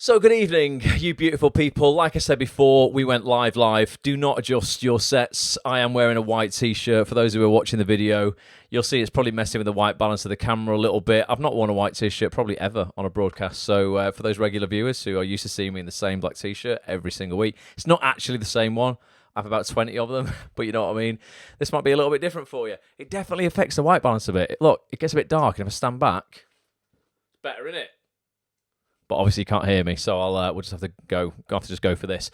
So good evening, you beautiful people. Like I said before, we went live. Do not adjust your sets. I am wearing a white t-shirt. For those who are watching the video, you'll see it's probably messing with the white balance of the camera a little bit. I've not worn a white t-shirt probably ever on a broadcast. So for those regular viewers who are used to seeing me in the same black t-shirt every single week, it's not actually the same one. I have about 20 of them, but you know what I mean? This might be a little bit different for you. It definitely affects the white balance a bit. Look, it gets a bit dark, and if I stand back, it's better, innit? But obviously you can't hear me, so we'll just have to go for this.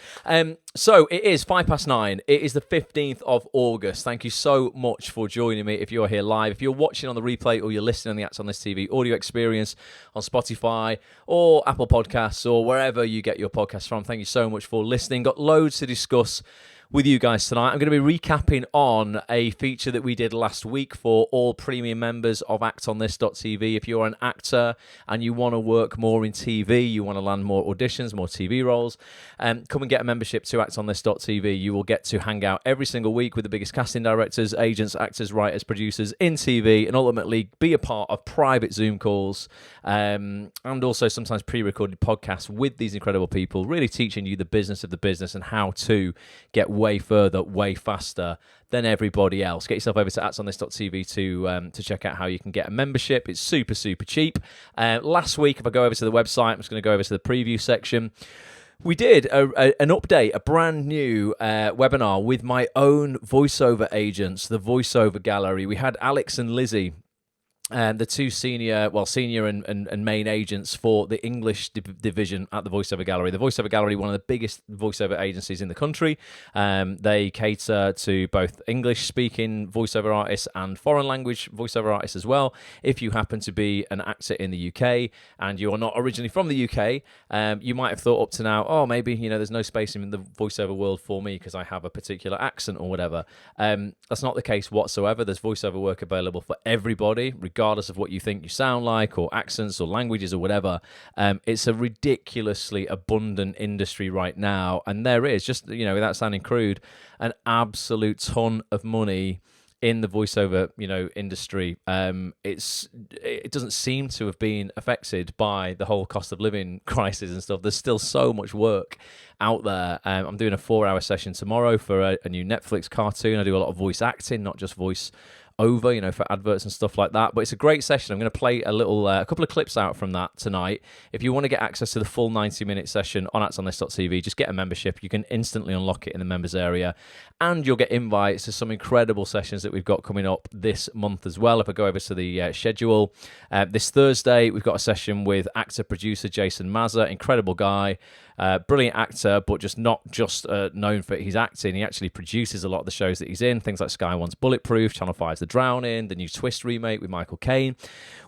So it is 9:05. It is the 15th of August. Thank you so much for joining me if you're here live. If you're watching on the replay or you're listening on the Acts on This TV audio experience on Spotify or Apple Podcasts or wherever you get your podcasts from, thank you so much for listening. Got loads to discuss with you guys tonight. I'm going to be recapping on a feature that we did last week for all premium members of actonthis.tv. If you're an actor and you want to work more in TV, you want to land more auditions, more TV roles, come and get a membership to actonthis.tv. You will get to hang out every single week with the biggest casting directors, agents, actors, writers, producers in TV, and ultimately be a part of private Zoom calls and also sometimes pre-recorded podcasts with these incredible people, really teaching you the business of the business and how to get way further, way faster than everybody else. Get yourself over to actonthis.tv to check out how you can get a membership. It's super, super cheap. Last week, if I go over to the website, I'm just going to go over to the preview section. We did an update, a brand new webinar with my own voiceover agents, the Voiceover Gallery. We had Alex and Lizzie, the two senior and main agents for the English division at the Voiceover Gallery. The Voiceover Gallery, one of the biggest voiceover agencies in the country. They cater to both English-speaking voiceover artists and foreign language voiceover artists as well. If you happen to be an actor in the UK and you're not originally from the UK, you might have thought up to now, oh, maybe there's no space in the voiceover world for me because I have a particular accent or whatever. That's not the case whatsoever. There's voiceover work available for everybody, regardless of what you think you sound like or accents or languages or whatever. It's a ridiculously abundant industry right now, and there is, just without sounding crude, an absolute ton of money in the voiceover industry. It doesn't seem to have been affected by the whole cost of living crisis and stuff. There's still so much work out there. I'm doing a 4-hour session tomorrow for a new Netflix cartoon. I do a lot of voice acting, not just voice over, for adverts and stuff like that. But it's a great session. I'm going to play a couple of clips out from that tonight. If you want to get access to the full 90-minute session on actonthis.tv, just get a membership. You can instantly unlock it in the members area, and you'll get invites to some incredible sessions that we've got coming up this month as well. If I go over to the schedule, this Thursday, we've got a session with actor-producer Jason Mazur, incredible guy. Brilliant actor, but not just known for his acting. He actually produces a lot of the shows that he's in, things like Sky One's Bulletproof, Channel 5's The Drowning, the new Twist remake with Michael Caine.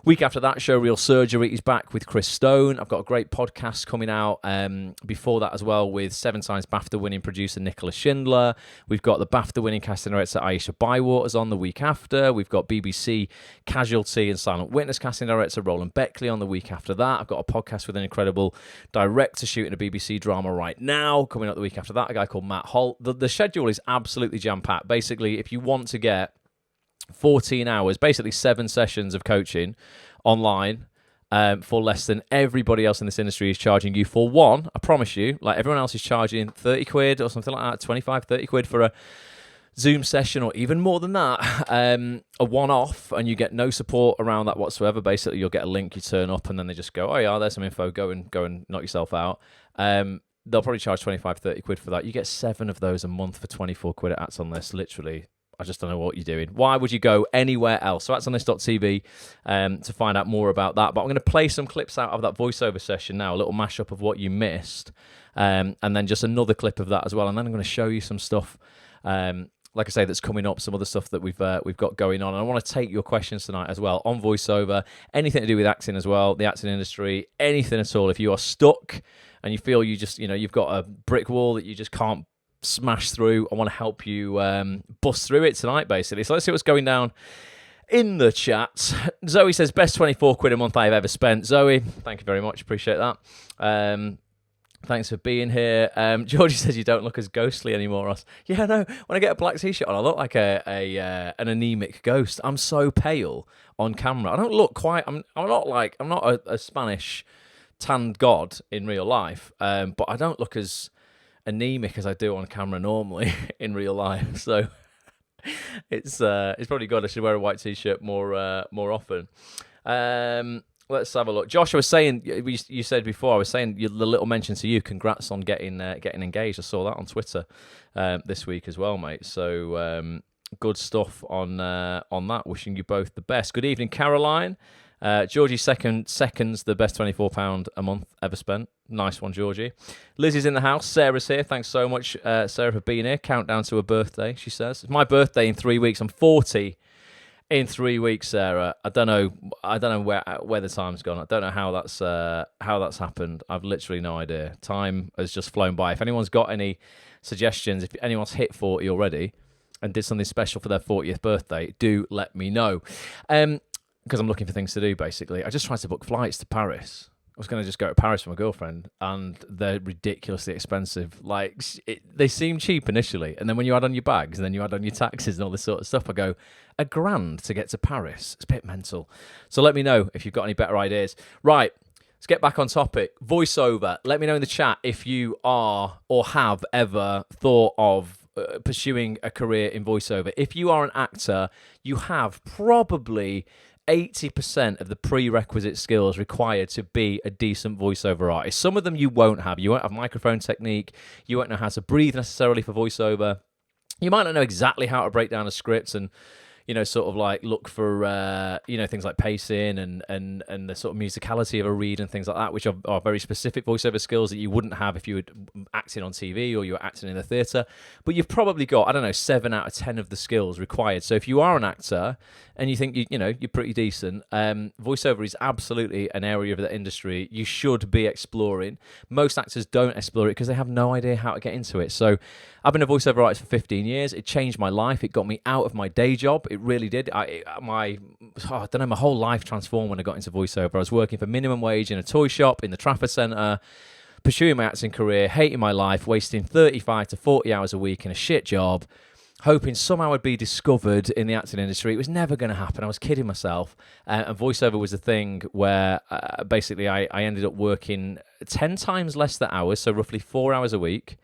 Week after that show, Real Surgery, he's back with Chris Stone. I've got a great podcast coming out before that as well with 7 times BAFTA-winning producer Nicola Schindler. We've got the BAFTA-winning casting director Aisha Bywater's on the week after. We've got BBC Casualty and Silent Witness casting director Roland Beckley on the week after that. I've got a podcast with an incredible director shooting a BBC drama right now, coming up the week after that, a guy called Matt Holt. The schedule is absolutely jam-packed. Basically, if you want to get 14 hours, basically 7 sessions of coaching online for less than everybody else in this industry is charging you for one, I promise you, like everyone else is charging 30 quid or something like that, 25, 30 quid for a Zoom session, or even more than that, a one-off, and you get no support around that whatsoever. Basically, you'll get a link, you turn up, and then they just go, oh yeah, there's some info, go and knock yourself out. They'll probably charge 25, 30 quid for that. You get 7 of those a month for 24 quid at Acts on This. Literally, I just don't know what you're doing. Why would you go anywhere else? So actonthis.tv to find out more about that. But I'm going to play some clips out of that voiceover session now, a little mashup of what you missed, and then just another clip of that as well. And then I'm going to show you some stuff, like I say, that's coming up, some other stuff that we've got going on. And I want to take your questions tonight as well on voiceover, anything to do with acting as well, the acting industry, anything at all. If you are stuck and you feel you just, you've got a brick wall that you just can't smash through, I want to help you bust through it tonight, basically. So let's see what's going down in the chat. Zoe says, best 24 quid a month I've ever spent. Zoe, thank you very much. Appreciate that. Thanks for being here. Georgie says you don't look as ghostly anymore, Ross. Yeah, no. When I get a black t-shirt on, I look like an anemic ghost. I'm so pale on camera. I don't look quite. I'm not a Spanish tanned god in real life, but I don't look as anemic as I do on camera normally in real life. So it's probably good. I should wear a white t-shirt more often. Let's have a look. Josh, I was saying, you said before, I was saying the little mention to you. Congrats on getting engaged. I saw that on Twitter this week as well, mate. So good stuff on that. Wishing you both the best. Good evening, Caroline. Georgie seconds the best £24 a month ever spent. Nice one, Georgie. Lizzie's in the house. Sarah's here. Thanks so much, Sarah, for being here. Countdown to her birthday, she says. It's my birthday in 3 weeks. I'm 40 in 3 weeks, Sarah. I don't know where the time's gone. I don't know how that's happened. I've literally no idea. Time has just flown by. If anyone's got any suggestions, if anyone's hit 40 already and did something special for their 40th birthday, do let me know. Because I'm looking for things to do, basically. I just tried to book flights to Paris. I was going to just go to Paris with my girlfriend, and they're ridiculously expensive. Like, they seem cheap initially, and then when you add on your bags, and then you add on your taxes and all this sort of stuff, I go, £1,000 to get to Paris. It's a bit mental. So let me know if you've got any better ideas. Right, let's get back on topic. Voiceover. Let me know in the chat if you are or have ever thought of pursuing a career in voiceover. If you are an actor, you have probably 80% of the prerequisite skills required to be a decent voiceover artist. Some of them you won't have. You won't have microphone technique. You won't know how to breathe necessarily for voiceover. You might not know exactly how to break down a script and, sort of like look for, things like pacing and the sort of musicality of a read and things like that, which are very specific voiceover skills that you wouldn't have if you were acting on TV or you were acting in the theatre. But you've probably got, 7 out of 10 of the skills required. So if you are an actor and you think you're pretty decent, voiceover is absolutely an area of the industry you should be exploring. Most actors don't explore it because they have no idea how to get into it. So I've been a voiceover artist for 15 years. It changed my life. It got me out of my day job. It really did. My whole life transformed when I got into voiceover. I was working for minimum wage in a toy shop in the Trafford Centre, pursuing my acting career, hating my life, wasting 35 to 40 hours a week in a shit job, hoping somehow I'd be discovered in the acting industry. It was never going to happen. I was kidding myself. And voiceover was the thing where basically I ended up working 10 times less the hours, so roughly 4 hours a week.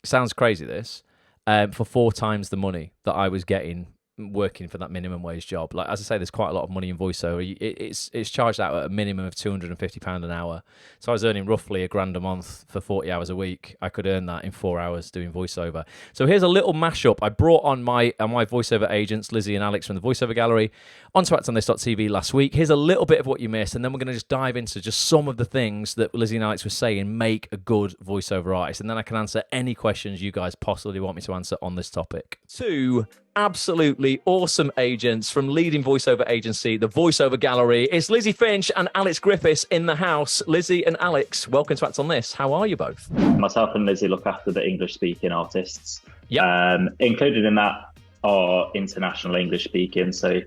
Sounds crazy, this, for 4 times the money that I was getting working for that minimum wage job. Like, as I say, there's quite a lot of money in voiceover. It's charged out at a minimum of £250 an hour. So I was earning roughly £1,000 a month for 40 hours a week. I could earn that in 4 hours doing voiceover. So here's a little mashup. I brought on my voiceover agents, Lizzie and Alex from the Voiceover Gallery, onto actonthis.tv last week. Here's a little bit of what you missed, and then we're going to just dive into just some of the things that Lizzie and Alex were saying make a good voiceover artist, and then I can answer any questions you guys possibly want me to answer on this topic. 2 absolutely awesome agents from leading voiceover agency, the Voiceover Gallery. It's Lizzie Finch and Alex Griffis in the house. Lizzie and Alex, welcome to Act On This. How are you both? Myself and Lizzie look after the English-speaking artists. Yep. Included in that are international English-speaking, so,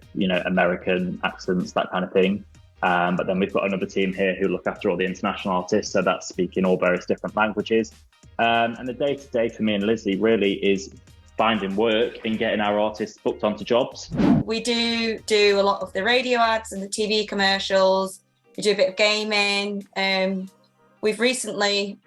American accents, that kind of thing. But then we've got another team here who look after all the international artists, so that's speaking all various different languages. And the day-to-day for me and Lizzie really is finding work and getting our artists booked onto jobs. We do a lot of the radio ads and the TV commercials. We do a bit of gaming. We've recently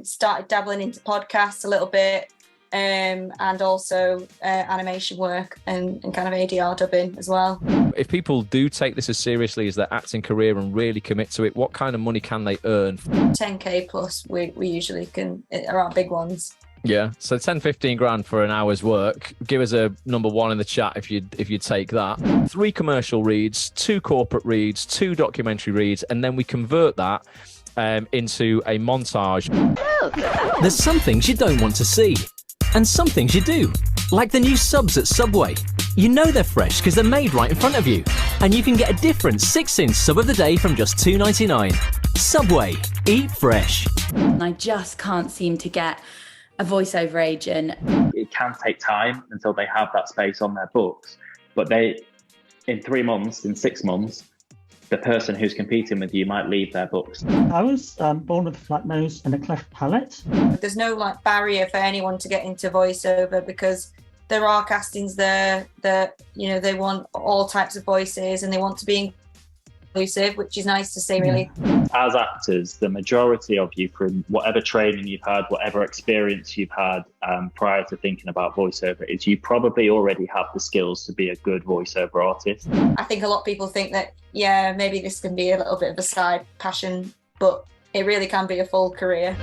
started dabbling into podcasts a little bit, and also animation work and kind of ADR dubbing as well. If people do take this as seriously as their acting career and really commit to it, what kind of money can they earn? 10k plus we usually can, are our big ones. Yeah, so 10-15 grand for an hour's work. Give us a number 1 in the chat if you take that. 3 commercial reads, 2 corporate reads, 2 documentary reads, and then we convert that into a montage. There's some things you don't want to see, and some things you do. Like the new subs at Subway. You know they're fresh because they're made right in front of you. And you can get a different 6-inch sub of the day from just $2.99. Subway. Eat fresh. I just can't seem to get a voiceover agent. It can take time until they have that space on their books, but in 3 months, in 6 months, the person who's competing with you might leave their books. I was born with a flat nose and a cleft palate. There's no barrier for anyone to get into voiceover because there are castings there that, they want all types of voices and they want to be inclusive, which is nice to see, really. As actors, the majority of you, from whatever training you've had, whatever experience you've had prior to thinking about voiceover, is you probably already have the skills to be a good voiceover artist. I think a lot of people think that, yeah, maybe this can be a little bit of a side passion, but it really can be a full career.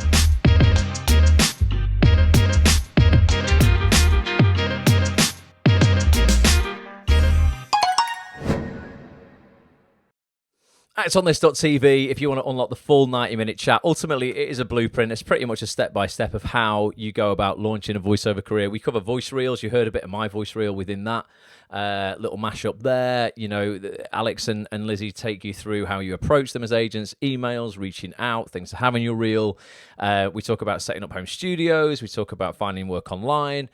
It's on this.tv if you want to unlock the full 90-minute chat. Ultimately, it is a blueprint. It's pretty much a step-by-step of how you go about launching a voiceover career. We cover voice reels. You heard a bit of my voice reel within that little mashup there. You know, Alex and Lizzie take you through how you approach them as agents, emails, reaching out, things to have in your reel. We talk about setting up home studios. We talk about finding work online.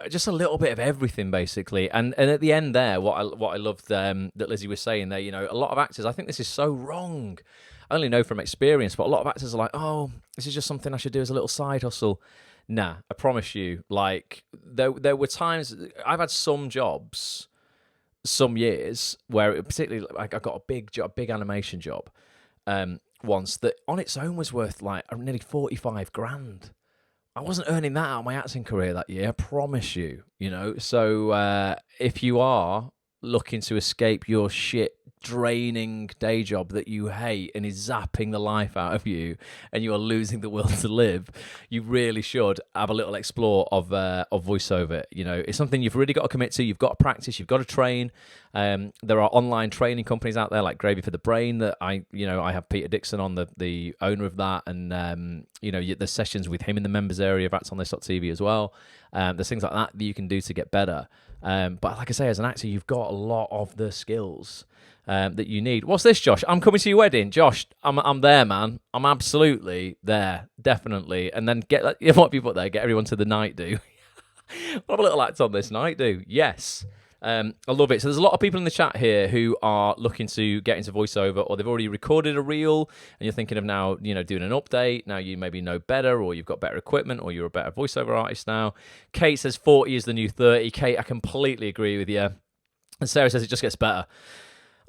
Just a little bit of everything, basically. And at the end there, what I loved that Lizzie was saying there, you know, a lot of actors, I think this is so wrong. I only know from experience, but a lot of actors are like, oh, this is just something I should do as a little side hustle. Nah, I promise you, like, there were times, I've had some jobs, some years, where particularly, like, I got a big animation job once that on its own was worth, like, nearly 45 grand. I wasn't earning that out of my acting career that year, I promise you, you know. So if you are looking to escape your shit, draining day job that you hate and is zapping the life out of you and you are losing the will to live, you really should have a little explore of voiceover. You know, it's something you've really got to commit to. You've got to practice. You've got to train. There are online training companies out there like Gravy for the Brain that I have Peter Dixon on, the owner of that, and there's sessions with him in the members area of actonthis.tv as well. There's things like that you can do to get better. But like I say, as an actor, you've got a lot of the skills that you need. What's this, Josh? I'm coming to your wedding. Josh, I'm there, man. I'm absolutely there, definitely. And then what have you put there? Get everyone to the night do. We'll have a little act on this night do. Yes. I love it. So there's a lot of people in the chat here who are looking to get into voiceover, or they've already recorded a reel and you're thinking of now, doing an update. Now you maybe know better, or you've got better equipment, or you're a better voiceover artist now. Kate says 40 is the new 30. Kate, I completely agree with you. And Sarah says it just gets better.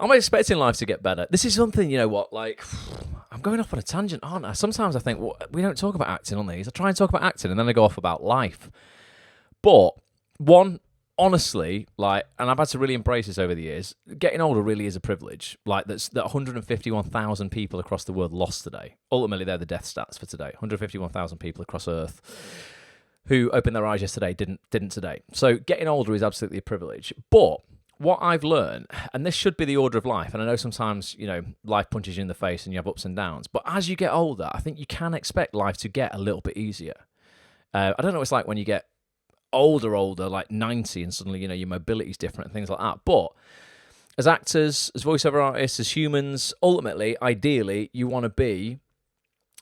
I'm expecting life to get better. This is something, like, I'm going off on a tangent, aren't I? Sometimes I think, we don't talk about acting on these. I try and talk about acting and then I go off about life. But honestly, like, and I've had to really embrace this over the years, getting older really is a privilege. Like, that 151,000 people across the world lost today. Ultimately, they're the death stats for today. 151,000 people across Earth who opened their eyes yesterday didn't today. So getting older is absolutely a privilege. But what I've learned, and this should be the order of life, and I know sometimes, life punches you in the face and you have ups and downs, but as you get older, I think you can expect life to get a little bit easier. I don't know what it's like when you get older, like 90, and suddenly, your mobility is different and things like that. But as actors, as voiceover artists, as humans, ultimately, ideally, you want to be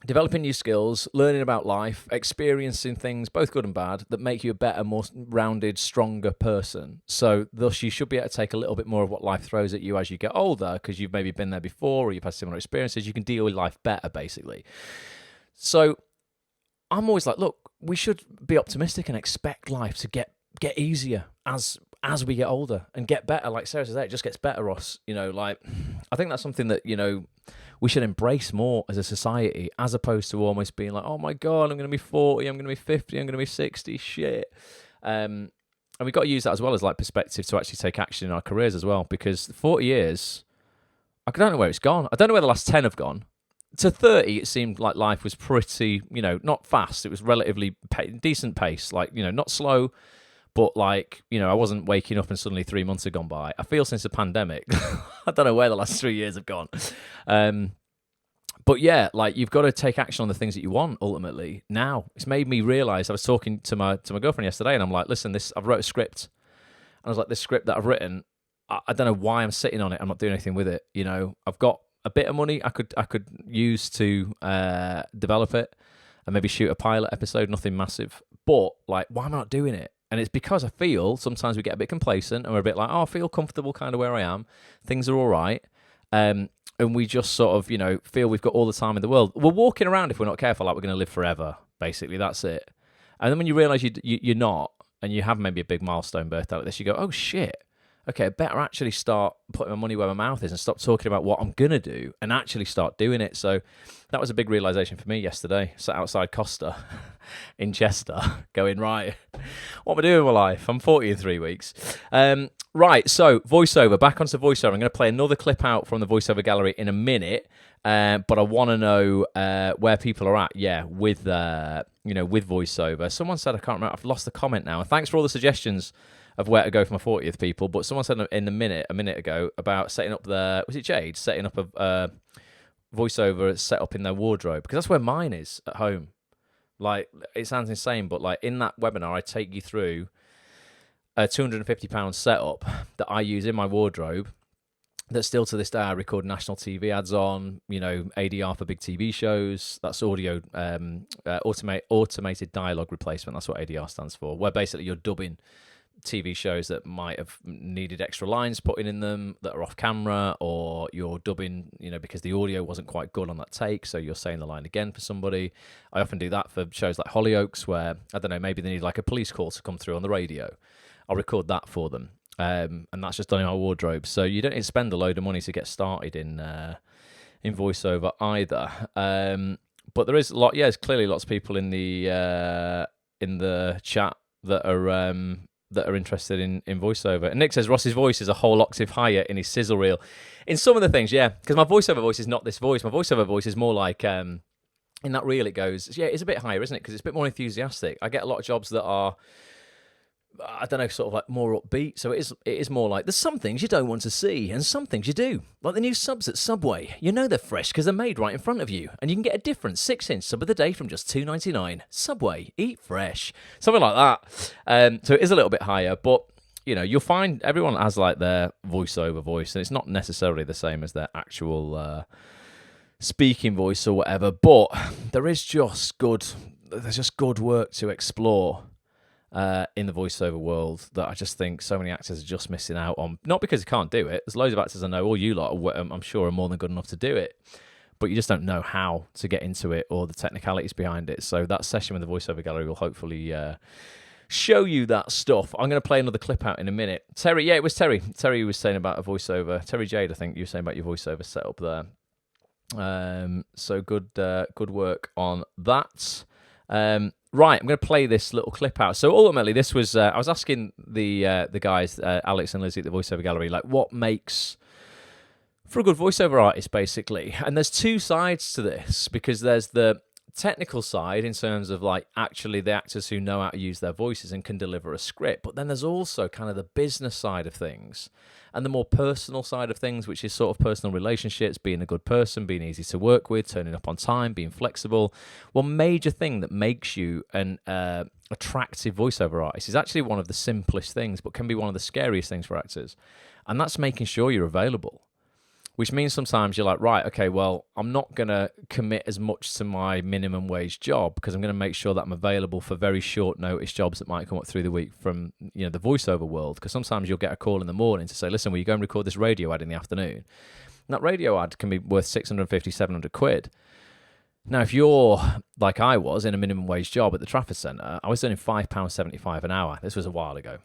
developing new skills, learning about life, experiencing things, both good and bad, that make you a better, more rounded, stronger person. So thus, you should be able to take a little bit more of what life throws at you as you get older, because you've maybe been there before or you've had similar experiences. You can deal with life better, basically. So I'm always like, look, we should be optimistic and expect life to get easier as we get older and get better. Like Sarah says, it just gets better, Ross. I think that's something that, we should embrace more as a society, as opposed to almost being like, oh my God, I'm going to be 40, I'm going to be 50, I'm going to be 60, shit. And we've got to use that as well as like perspective to actually take action in our careers as well, because 40 years, I don't know where it's gone. I don't know where the last 10 have gone. To 30, it seemed like life was pretty, not fast. It was relatively decent pace, like, not slow, but like, I wasn't waking up and suddenly 3 months had gone by. I feel since the pandemic, I don't know where the last 3 years have gone. But yeah, like, you've got to take action on the things that you want ultimately now. It's made me realize, I was talking to my girlfriend yesterday and I'm like, listen, I've wrote a script. And I was like, this script that I've written, I don't know why I'm sitting on it. I'm not doing anything with it. I've got a bit of money I could use to develop it and maybe shoot a pilot episode, nothing massive. But like, why am I not doing it? And it's because I feel sometimes we get a bit complacent and we're a bit like, oh, I feel comfortable kind of where I am. Things are all right. And we just sort of, feel we've got all the time in the world. We're walking around, if we're not careful, like we're going to live forever, basically. That's it. And then when you realise you're not, and you have maybe a big milestone birthday like this, you go, oh, shit. okay, I better actually start putting my money where my mouth is and stop talking about what I'm going to do and actually start doing it. So that was a big realization for me yesterday. Sat outside Costa in Chester going, right, what am I doing with my life? I'm 40 in 3 weeks. Right, so voiceover, back onto voiceover. I'm going to play another clip out from the voiceover gallery in a minute, but I want to know where people are at, with voiceover. Someone said, I can't remember, I've lost the comment now. And thanks for all the suggestions of where to go for my 40th, people. But someone said a minute ago about setting up was it Jade? Setting up a voiceover set up in their wardrobe, because that's where mine is at home. Like, it sounds insane, but like in that webinar, I take you through a £250 setup that I use in my wardrobe that still to this day I record national TV ads on, ADR for big TV shows. That's audio, automated dialogue replacement. That's what ADR stands for, where basically you're dubbing TV shows that might have needed extra lines putting in them that are off camera, or you're dubbing, because the audio wasn't quite good on that take, so you're saying the line again for somebody. I often do that for shows like Hollyoaks, where, I don't know, maybe they need like a police call to come through on the radio. I'll record that for them, and that's just done in my wardrobe. So you don't need to spend a load of money to get started in voiceover either. But there is there's clearly lots of people in the chat that are interested in voiceover. And Nick says Ross's voice is a whole octave higher in his sizzle reel. In some of the things, because my voiceover voice is not this voice. My voiceover voice is more like, in that reel it goes, it's a bit higher, isn't it? Because it's a bit more enthusiastic. I get a lot of jobs that are, I don't know, sort of like more upbeat. So it is more like, there's some things you don't want to see and some things you do. Like the new subs at Subway. You know they're fresh because they're made right in front of you. And you can get a different 6-inch sub of the day from just $2.99. Subway, eat fresh. Something like that. So it is a little bit higher, but you'll find everyone has like their voiceover voice, and it's not necessarily the same as their actual speaking voice or whatever, but there's just good work to explore in the voiceover world that I just think so many actors are just missing out on. Not because they can't do it. There's loads of actors I know, all you lot, I'm sure, are more than good enough to do it. But you just don't know how to get into it or the technicalities behind it. So that session with the voiceover gallery will hopefully show you that stuff. I'm going to play another clip out in a minute. Terry, it was Terry. Terry was saying about a voiceover. Terry Jade, I think you were saying about your voiceover setup there. So good work on that. Right, I'm going to play this little clip out. So ultimately, this was I was asking the guys, Alex and Lizzie at the voiceover gallery, like what makes for a good voiceover artist, basically. And there's two sides to this, because there's the technical side in terms of like actually the actors who know how to use their voices and can deliver a script, but then there's also kind of the business side of things and the more personal side of things, which is sort of personal relationships, being a good person, being easy to work with, turning up on time, being flexible. One major thing that makes you an attractive voiceover artist is actually one of the simplest things, but can be one of the scariest things for actors, and that's making sure you're available. Which means sometimes you're like, right, okay, well, I'm not going to commit as much to my minimum wage job because I'm going to make sure that I'm available for very short notice jobs that might come up through the week from, the voiceover world. Because sometimes you'll get a call in the morning to say, listen, will you go and record this radio ad in the afternoon? And that radio ad can be worth 650, 700 quid. Now, if you're like I was in a minimum wage job at the Trafford Centre, I was earning £5.75 an hour. This was a while ago.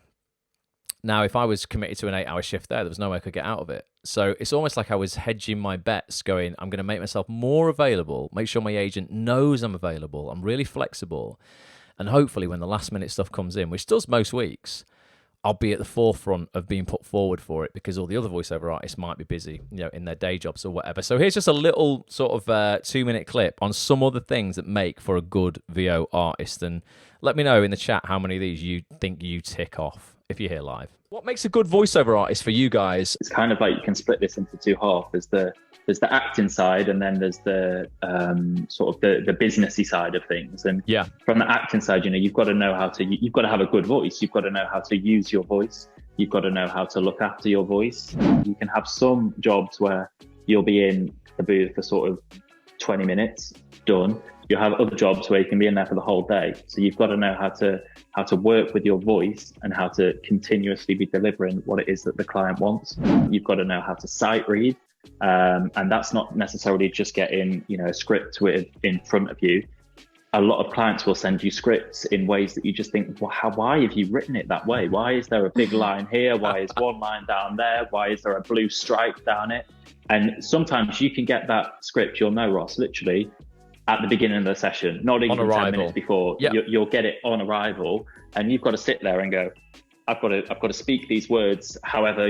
Now, if I was committed to an 8-hour shift there was no way I could get out of it. So it's almost like I was hedging my bets, going, I'm going to make myself more available, make sure my agent knows I'm available, I'm really flexible, and hopefully when the last minute stuff comes in, which does most weeks, I'll be at the forefront of being put forward for it because all the other voiceover artists might be busy, in their day jobs or whatever. So here's just a little sort of 2-minute clip on some other things that make for a good VO artist. And let me know in the chat how many of these you think you tick off if you're here live. What makes a good voiceover artist for you guys? It's kind of like you can split this into two halves. There's the acting side, and then there's the sort of the businessy side of things. And from the acting side, you've got to know you've got to have a good voice. You've got to know how to use your voice. You've got to know how to look after your voice. You can have some jobs where you'll be in the booth for sort of 20 minutes, done. You have other jobs where you can be in there for the whole day. So you've got to know how to work with your voice and how to continuously be delivering what it is that the client wants. You've got to know how to sight read. And that's not necessarily just getting, a script in front of you. a lot of clients will send you scripts in ways that you just think, well, why have you written it that way? Why is there a big line here? Why is one line down there? Why is there a blue stripe down it? And sometimes you can get that script, you'll know, Ross, literally at the beginning of the session, not even 10 minutes before. Yep. You'll get it on arrival, and you've got to sit there and go, I've got to speak these words however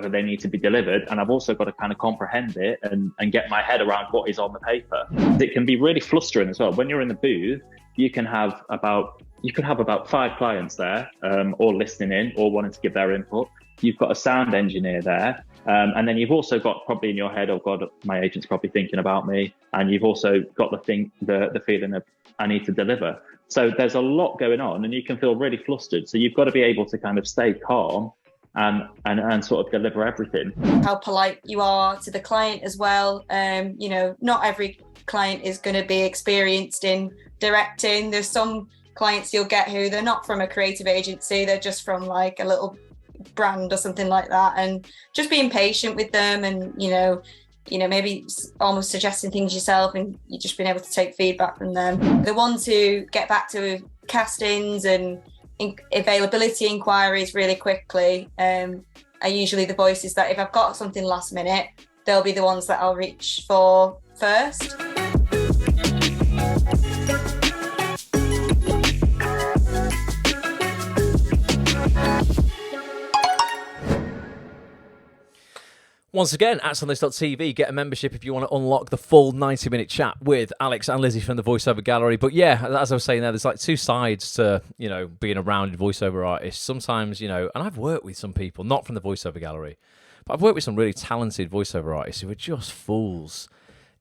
they need to be delivered, and I've also got to kind of comprehend it and get my head around what is on the paper. It can be really flustering as well. When you're in the booth, you can have about 5 clients there, all listening in, all wanting to give their input. You've got a sound engineer there, and then you've also got probably in your head, oh God, my agent's probably thinking about me, and you've also got the feeling of I need to deliver. So there's a lot going on, and you can feel really flustered. So you've got to be able to kind of stay calm and sort of deliver everything. How polite you are to the client as well. Not every client is going to be experienced in directing. There's some clients you'll get who they're not from a creative agency. They're just from like a little brand or something like that. And just being patient with them and, maybe almost suggesting things yourself, and you just being able to take feedback from them. The ones who get back to castings and availability inquiries really quickly are usually the voices that if I've got something last minute, they'll be the ones that I'll reach for first. Once again, at sundays.tv, get a membership if you want to unlock the full 90-minute chat with Alex and Lizzie from the Voiceover Gallery. But yeah, as I was saying there, there's like two sides to, being a rounded voiceover artist. Sometimes, and I've worked with some people, not from the Voiceover Gallery, but I've worked with some really talented voiceover artists who are just fools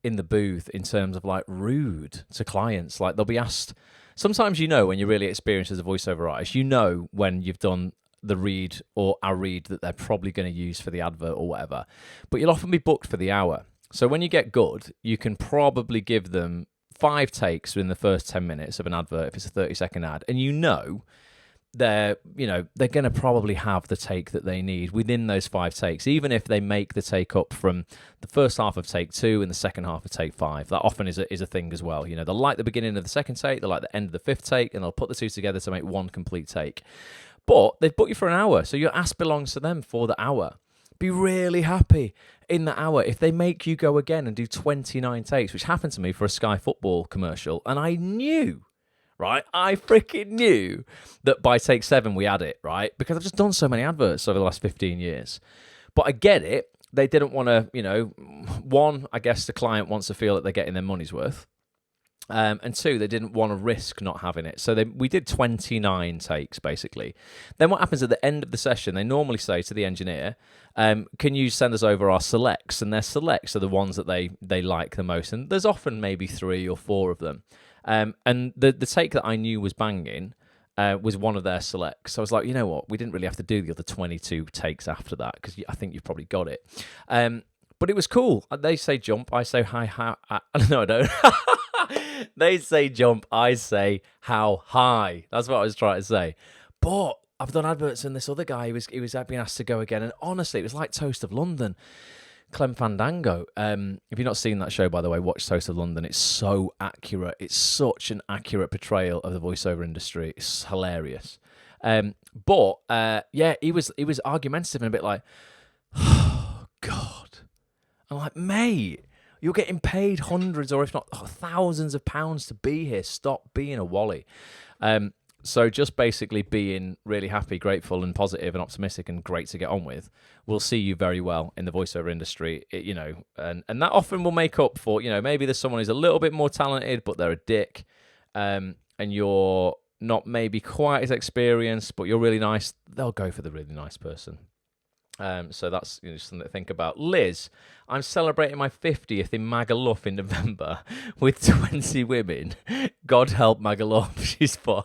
in the booth in terms of like rude to clients. Like they'll be asked, sometimes when you're really experienced as a voiceover artist, when you've done the read or a read that they're probably going to use for the advert or whatever. But you'll often be booked for the hour. So when you get good, you can probably give them 5 takes within the first 10 minutes of an advert if it's a 30-second ad. And they're going to probably have the take that they need within those 5 takes, even if they make the take up from the first half of take 2 and the second half of take 5. That often is a thing as well. They'll like the beginning of the second take, they'll like the end of the 5th take, and they'll put the two together to make one complete take. But they've booked you for an hour, so your ask belongs to them for the hour. Be really happy in the hour if they make you go again and do 29 takes, which happened to me for a Sky Football commercial, and I knew, right? I freaking knew that by take 7 we had it, right? Because I've just done so many adverts over the last 15 years. But I get it. They didn't want to, one, I guess the client wants to feel that they're getting their money's worth. And 2, they didn't want to risk not having it. So we did 29 takes, basically. Then what happens at the end of the session, they normally say to the engineer, can you send us over our selects? And their selects are the ones that they like the most. And there's often maybe 3 or 4 of them. And the take that I knew was banging was one of their selects. So I was like, you know what? We didn't really have to do the other 22 takes after that, because I think you've probably got it. But it was cool. They say jump, I say hi. No, I don't. They say jump, I say how high. That's what I was trying to say. But I've done adverts, and this other guy, he was being asked to go again. And honestly, it was like Toast of London. Clem Fandango. If you've not seen that show, by the way, watch Toast of London. It's so accurate. It's such an accurate portrayal of the voiceover industry. It's hilarious. But he was argumentative and a bit like, oh, God. I'm like, mate, you're getting paid hundreds or if not thousands of pounds to be here. Stop being a wally. So just basically being really happy, grateful and positive and optimistic and great to get on with will see you very well in the voiceover industry, and that often will make up for, maybe there's someone who's a little bit more talented, but they're a dick, and you're not maybe quite as experienced, but you're really nice. They'll go for the really nice person. So that's something to think about. Liz, I'm celebrating my 50th in Magaluf in November with 20 women. God help Magaluf, she's for.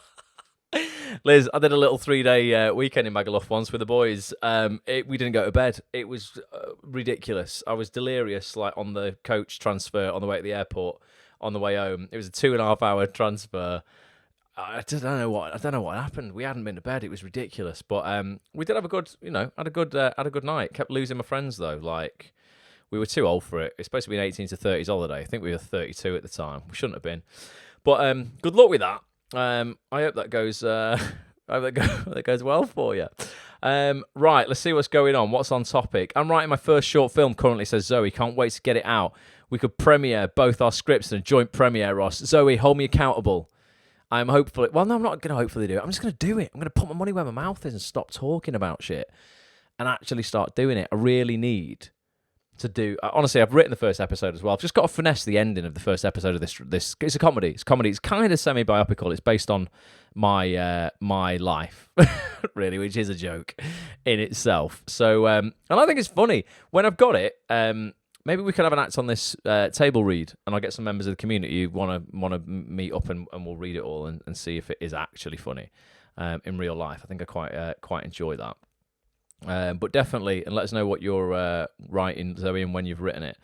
Liz, I did a little 3-day weekend in Magaluf once with the boys. We didn't go to bed. It was ridiculous. I was delirious, like on the coach transfer on the way to the airport, on the way home. It was a 2.5-hour transfer. I don't know what happened. We hadn't been to bed. It was ridiculous. But we did have a good, had a good night. Kept losing my friends though. Like, we were too old for it. It's supposed to be an 18 to 30s holiday. I think we were 32 at the time. We shouldn't have been. But good luck with that. I hope that goes. I hope that goes well for you. Right, let's see what's going on. What's on topic? I'm writing my first short film currently, says Zoe. Can't wait to get it out. We could premiere both our scripts in a joint premiere, Ross. Zoe, hold me accountable. I'm hopefully... Well, no, I'm not going to hopefully do it. I'm just going to do it. I'm going to put my money where my mouth is and stop talking about shit and actually start doing it. I really need to do... Honestly, I've written the first episode as well. I've just got to finesse the ending of the first episode of this. It's a comedy. It's comedy. It's kind of semi-biopical. It's based on my life, really, which is a joke in itself. So, and I think it's funny. When I've got it... maybe we can have an act on this table read, and I'll get some members of the community who want to meet up, and we'll read it all and see if it is actually funny in real life. I think I quite enjoy that. But definitely, and let us know what you're writing, Zoe, and when you've written it.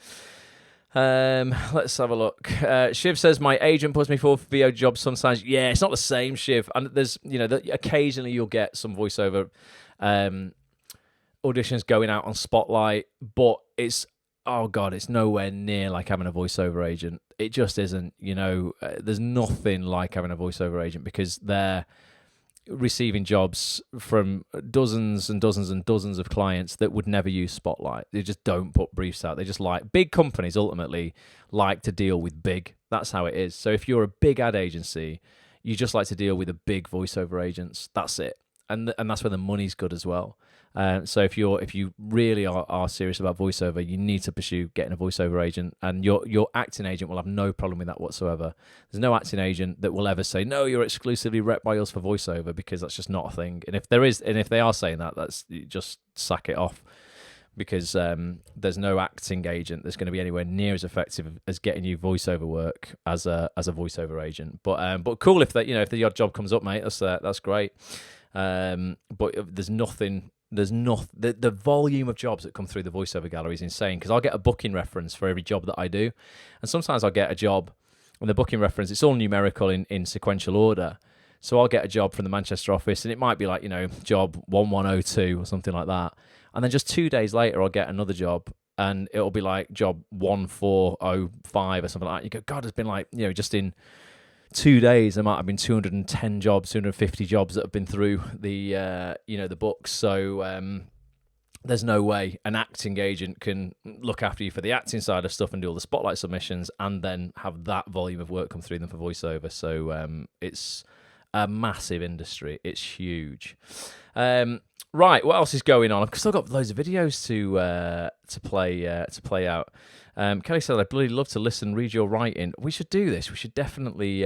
Let's have a look. Shiv says, my agent puts me forward for VO jobs sometimes. Yeah, it's not the same, Shiv. And there's, occasionally you'll get some voiceover auditions going out on Spotlight, but it's... Oh, God, it's nowhere near like having a voiceover agent. It just isn't, there's nothing like having a voiceover agent because they're receiving jobs from dozens and dozens and dozens of clients that would never use Spotlight. They just don't put briefs out. They just big companies ultimately like to deal with big. That's how it is. So if you're a big ad agency, you just like to deal with the big voiceover agents. That's it. And that's where the money's good as well. So if you really are serious about voiceover, you need to pursue getting a voiceover agent, and your acting agent will have no problem with that whatsoever. There's no acting agent that will ever say, no, you're exclusively rep by us for voiceover, because that's just not a thing. And if they are saying that, that's just sack it off, because there's no acting agent that's going to be anywhere near as effective as getting you voiceover work as a voiceover agent. But cool if the odd job comes up, mate. That's great. But there's nothing. The volume of jobs that come through the voiceover gallery is insane, because I'll get a booking reference for every job that I do, and sometimes I'll get a job and the booking reference, it's all numerical in sequential order. So I'll get a job from the Manchester office, and it might be like, job 1102 or something like that, and then just 2 days later I'll get another job and it'll be like job 1405 or something like that. You go, God, it's been like, just in 2 days there might have been 210 jobs, 250 jobs that have been through the the books. So there's no way an acting agent can look after you for the acting side of stuff and do all the Spotlight submissions and then have that volume of work come through them for voiceover. So it's a massive industry. It's huge. Right, what else is going on? I've still got loads of videos to play out. Kelly said, I'd bloody love to listen, read your writing. We should do this. We should definitely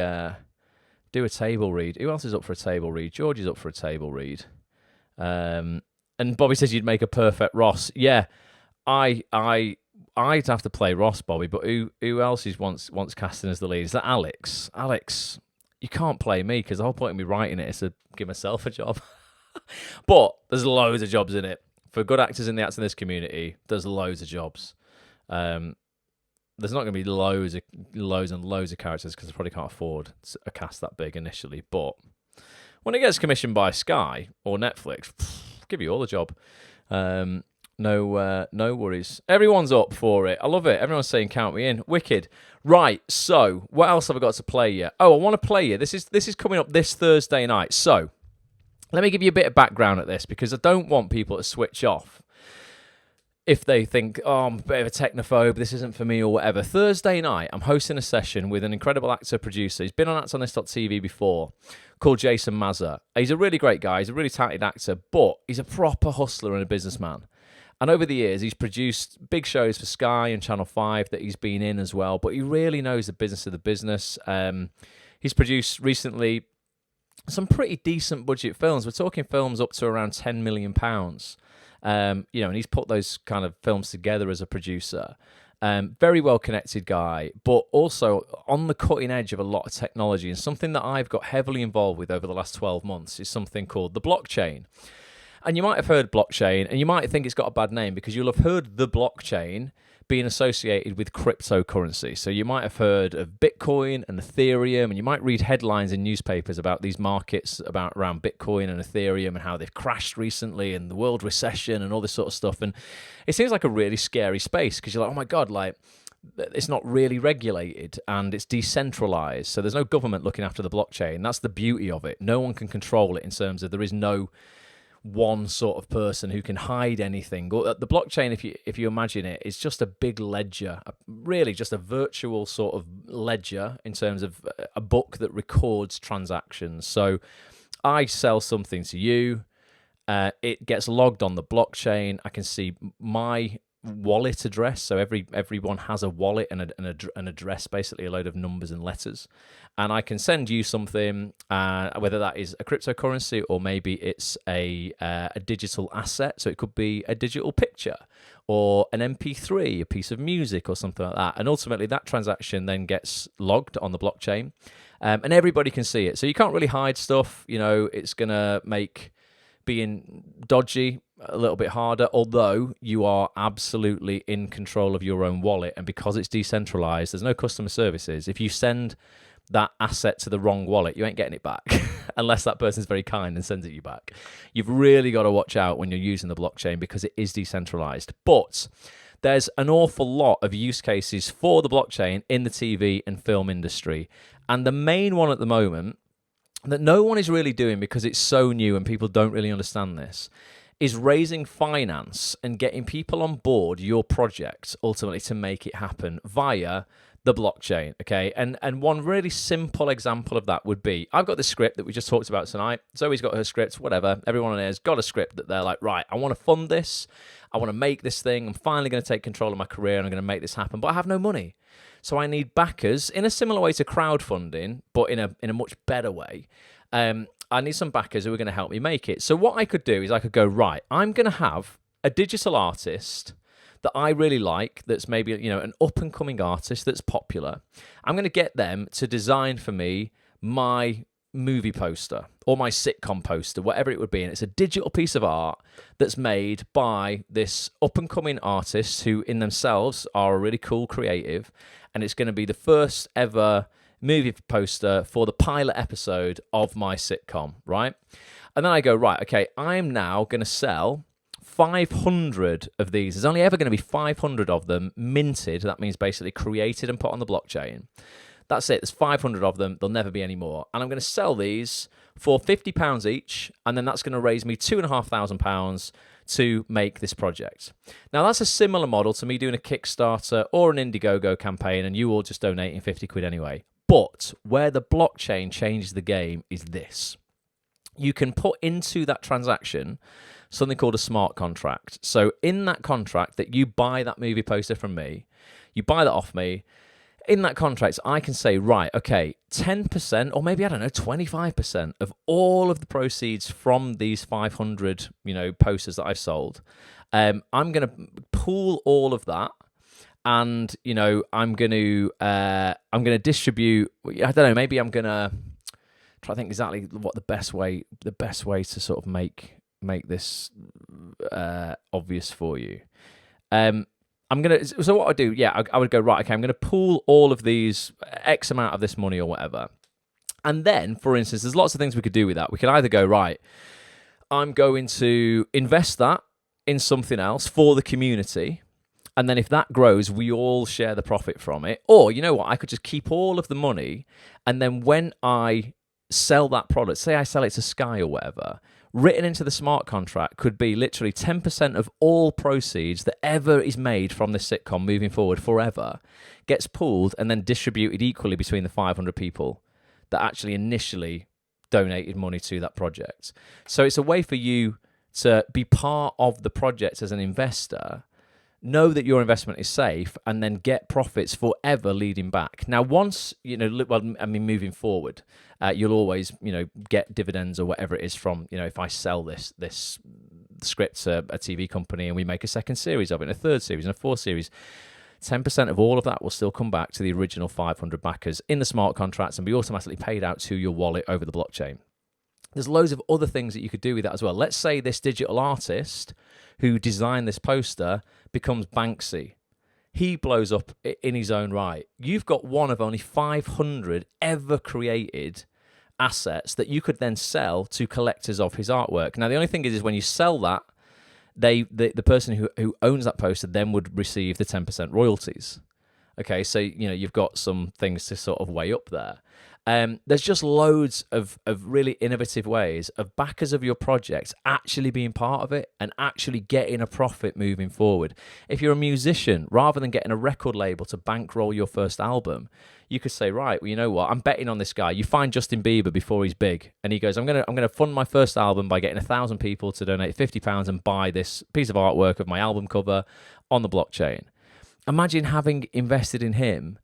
do a table read. Who else is up for a table read? George is up for a table read. And Bobby says you'd make a perfect Ross. Yeah, I'd have to play Ross, Bobby, but who else wants casting as the lead? Is that Alex? Alex, you can't play me, because the whole point of me writing it is to give myself a job. But there's loads of jobs in it. For good actors in the acting in this community, there's loads of jobs. There's not going to be loads and loads of characters, because I probably can't afford a cast that big initially. But when it gets commissioned by Sky or Netflix, I'll give you all the job. No worries. Everyone's up for it. I love it. Everyone's saying count me in. Wicked. Right. So what else have I got to play you? Oh, I want to play you. This is coming up this Thursday night. So let me give you a bit of background at this, because I don't want people to switch off if they think, oh, I'm a bit of a technophobe, this isn't for me or whatever. Thursday night, I'm hosting a session with an incredible actor-producer. He's been on actonthis.tv before, called Jason Mazur. He's a really great guy. He's a really talented actor, but he's a proper hustler and a businessman. And over the years, he's produced big shows for Sky and Channel 5 that he's been in as well, but he really knows the business of the business. He's produced recently some pretty decent budget films. We're talking films up to around £10 million. And he's put those kind of films together as a producer. Very well connected guy, but also on the cutting edge of a lot of technology. And something that I've got heavily involved with over the last 12 months is something called the blockchain. And you might have heard blockchain, and you might think it's got a bad name, because you'll have heard the blockchain being associated with cryptocurrency. So you might have heard of Bitcoin and Ethereum, and you might read headlines in newspapers about these markets around Bitcoin and Ethereum and how they've crashed recently and the world recession and all this sort of stuff. And it seems like a really scary space, because you're like, oh my God, like it's not really regulated and it's decentralized. So there's no government looking after the blockchain. That's the beauty of it. No one can control it in terms of there is no one sort of person who can hide anything. The blockchain, if you imagine it, is just a big ledger, really just a virtual sort of ledger in terms of a book that records transactions. So I sell something to you, it gets logged on the blockchain. I can see my wallet address. So everyone has a wallet and an address, basically a load of numbers and letters. And I can send you something, whether that is a cryptocurrency or maybe it's a digital asset. So it could be a digital picture or an MP3, a piece of music or something like that. And ultimately that transaction then gets logged on the blockchain, and everybody can see it. So you can't really hide stuff. It's going to make being dodgy a little bit harder, although you are absolutely in control of your own wallet. And because it's decentralized, there's no customer services. If you send that asset to the wrong wallet, you ain't getting it back unless that person's very kind and sends it you back. You've really got to watch out when you're using the blockchain because it is decentralized. But there's an awful lot of use cases for the blockchain in the TV and film industry. And the main one at the moment that no one is really doing because it's so new and people don't really understand this is raising finance and getting people on board your project ultimately to make it happen via the blockchain, okay? And one really simple example of that would be, I've got this script that we just talked about tonight. Zoe's got her script, whatever. Everyone on there has got a script that they're like, right, I want to fund this. I want to make this thing. I'm finally going to take control of my career and I'm going to make this happen, but I have no money. So I need backers in a similar way to crowdfunding, but in a much better way. I need some backers who are going to help me make it. So what I could do is I could go, right, I'm going to have a digital artist that I really like, that's maybe, an up-and-coming artist that's popular. I'm going to get them to design for me my movie poster or my sitcom poster, whatever it would be. And it's a digital piece of art that's made by this up-and-coming artist who in themselves are a really cool creative. And it's going to be the first ever movie poster for the pilot episode of my sitcom, right? And then I go, right, okay, I'm now going to sell 500 of these. There's only ever going to be 500 of them minted. That means basically created and put on the blockchain. That's it. There's 500 of them. There'll never be any more. And I'm going to sell these for £50 each, and then that's going to raise me £2,500 to make this project. Now, that's a similar model to me doing a Kickstarter or an Indiegogo campaign, and you all just donating 50 quid anyway. But where the blockchain changes the game is this. You can put into that transaction something called a smart contract. So in that contract that you buy that movie poster from me, you buy that off me, in that contract, I can say, right, okay, 10% or maybe, 25% of all of the proceeds from these 500, posters that I've sold, I'm going to pool all of that. And, I'm going to distribute, I don't know, maybe I'm going to try to think exactly what the best way to sort of make this obvious for you. So what I do, I would go, right, okay, I'm going to pool all of these X amount of this money or whatever. And then, for instance, there's lots of things we could do with that. We could either go, right, I'm going to invest that in something else for the community. And then if that grows, we all share the profit from it. Or, you know what, I could just keep all of the money. And then when I sell that product, say I sell it to Sky or whatever, written into the smart contract could be literally 10% of all proceeds that ever is made from this sitcom moving forward forever gets pooled and then distributed equally between the 500 people that actually initially donated money to that project. So it's a way for you to be part of the project as an investor, know that your investment is safe, and then get profits forever leading back. Now, once, moving forward, you'll always, get dividends or whatever it is from, if I sell this script to a TV company and we make a second series of it, and a third series and a fourth series, 10% of all of that will still come back to the original 500 backers in the smart contracts and be automatically paid out to your wallet over the blockchain. There's loads of other things that you could do with that as well. Let's say this digital artist who designed this poster becomes Banksy. He blows up in his own right. You've got one of only 500 ever created assets that you could then sell to collectors of his artwork. Now, the only thing is when you sell that, the person who owns that poster then would receive the 10% royalties. Okay, so you've got some things to sort of weigh up there. There's just loads of really innovative ways of backers of your projects actually being part of it and actually getting a profit moving forward. If you're a musician, rather than getting a record label to bankroll your first album, you could say, right, well, you know what? I'm betting on this guy. You find Justin Bieber before he's big, and he goes, I'm gonna fund my first album by getting 1,000 people to donate £50 and buy this piece of artwork of my album cover on the blockchain. Imagine having invested in him,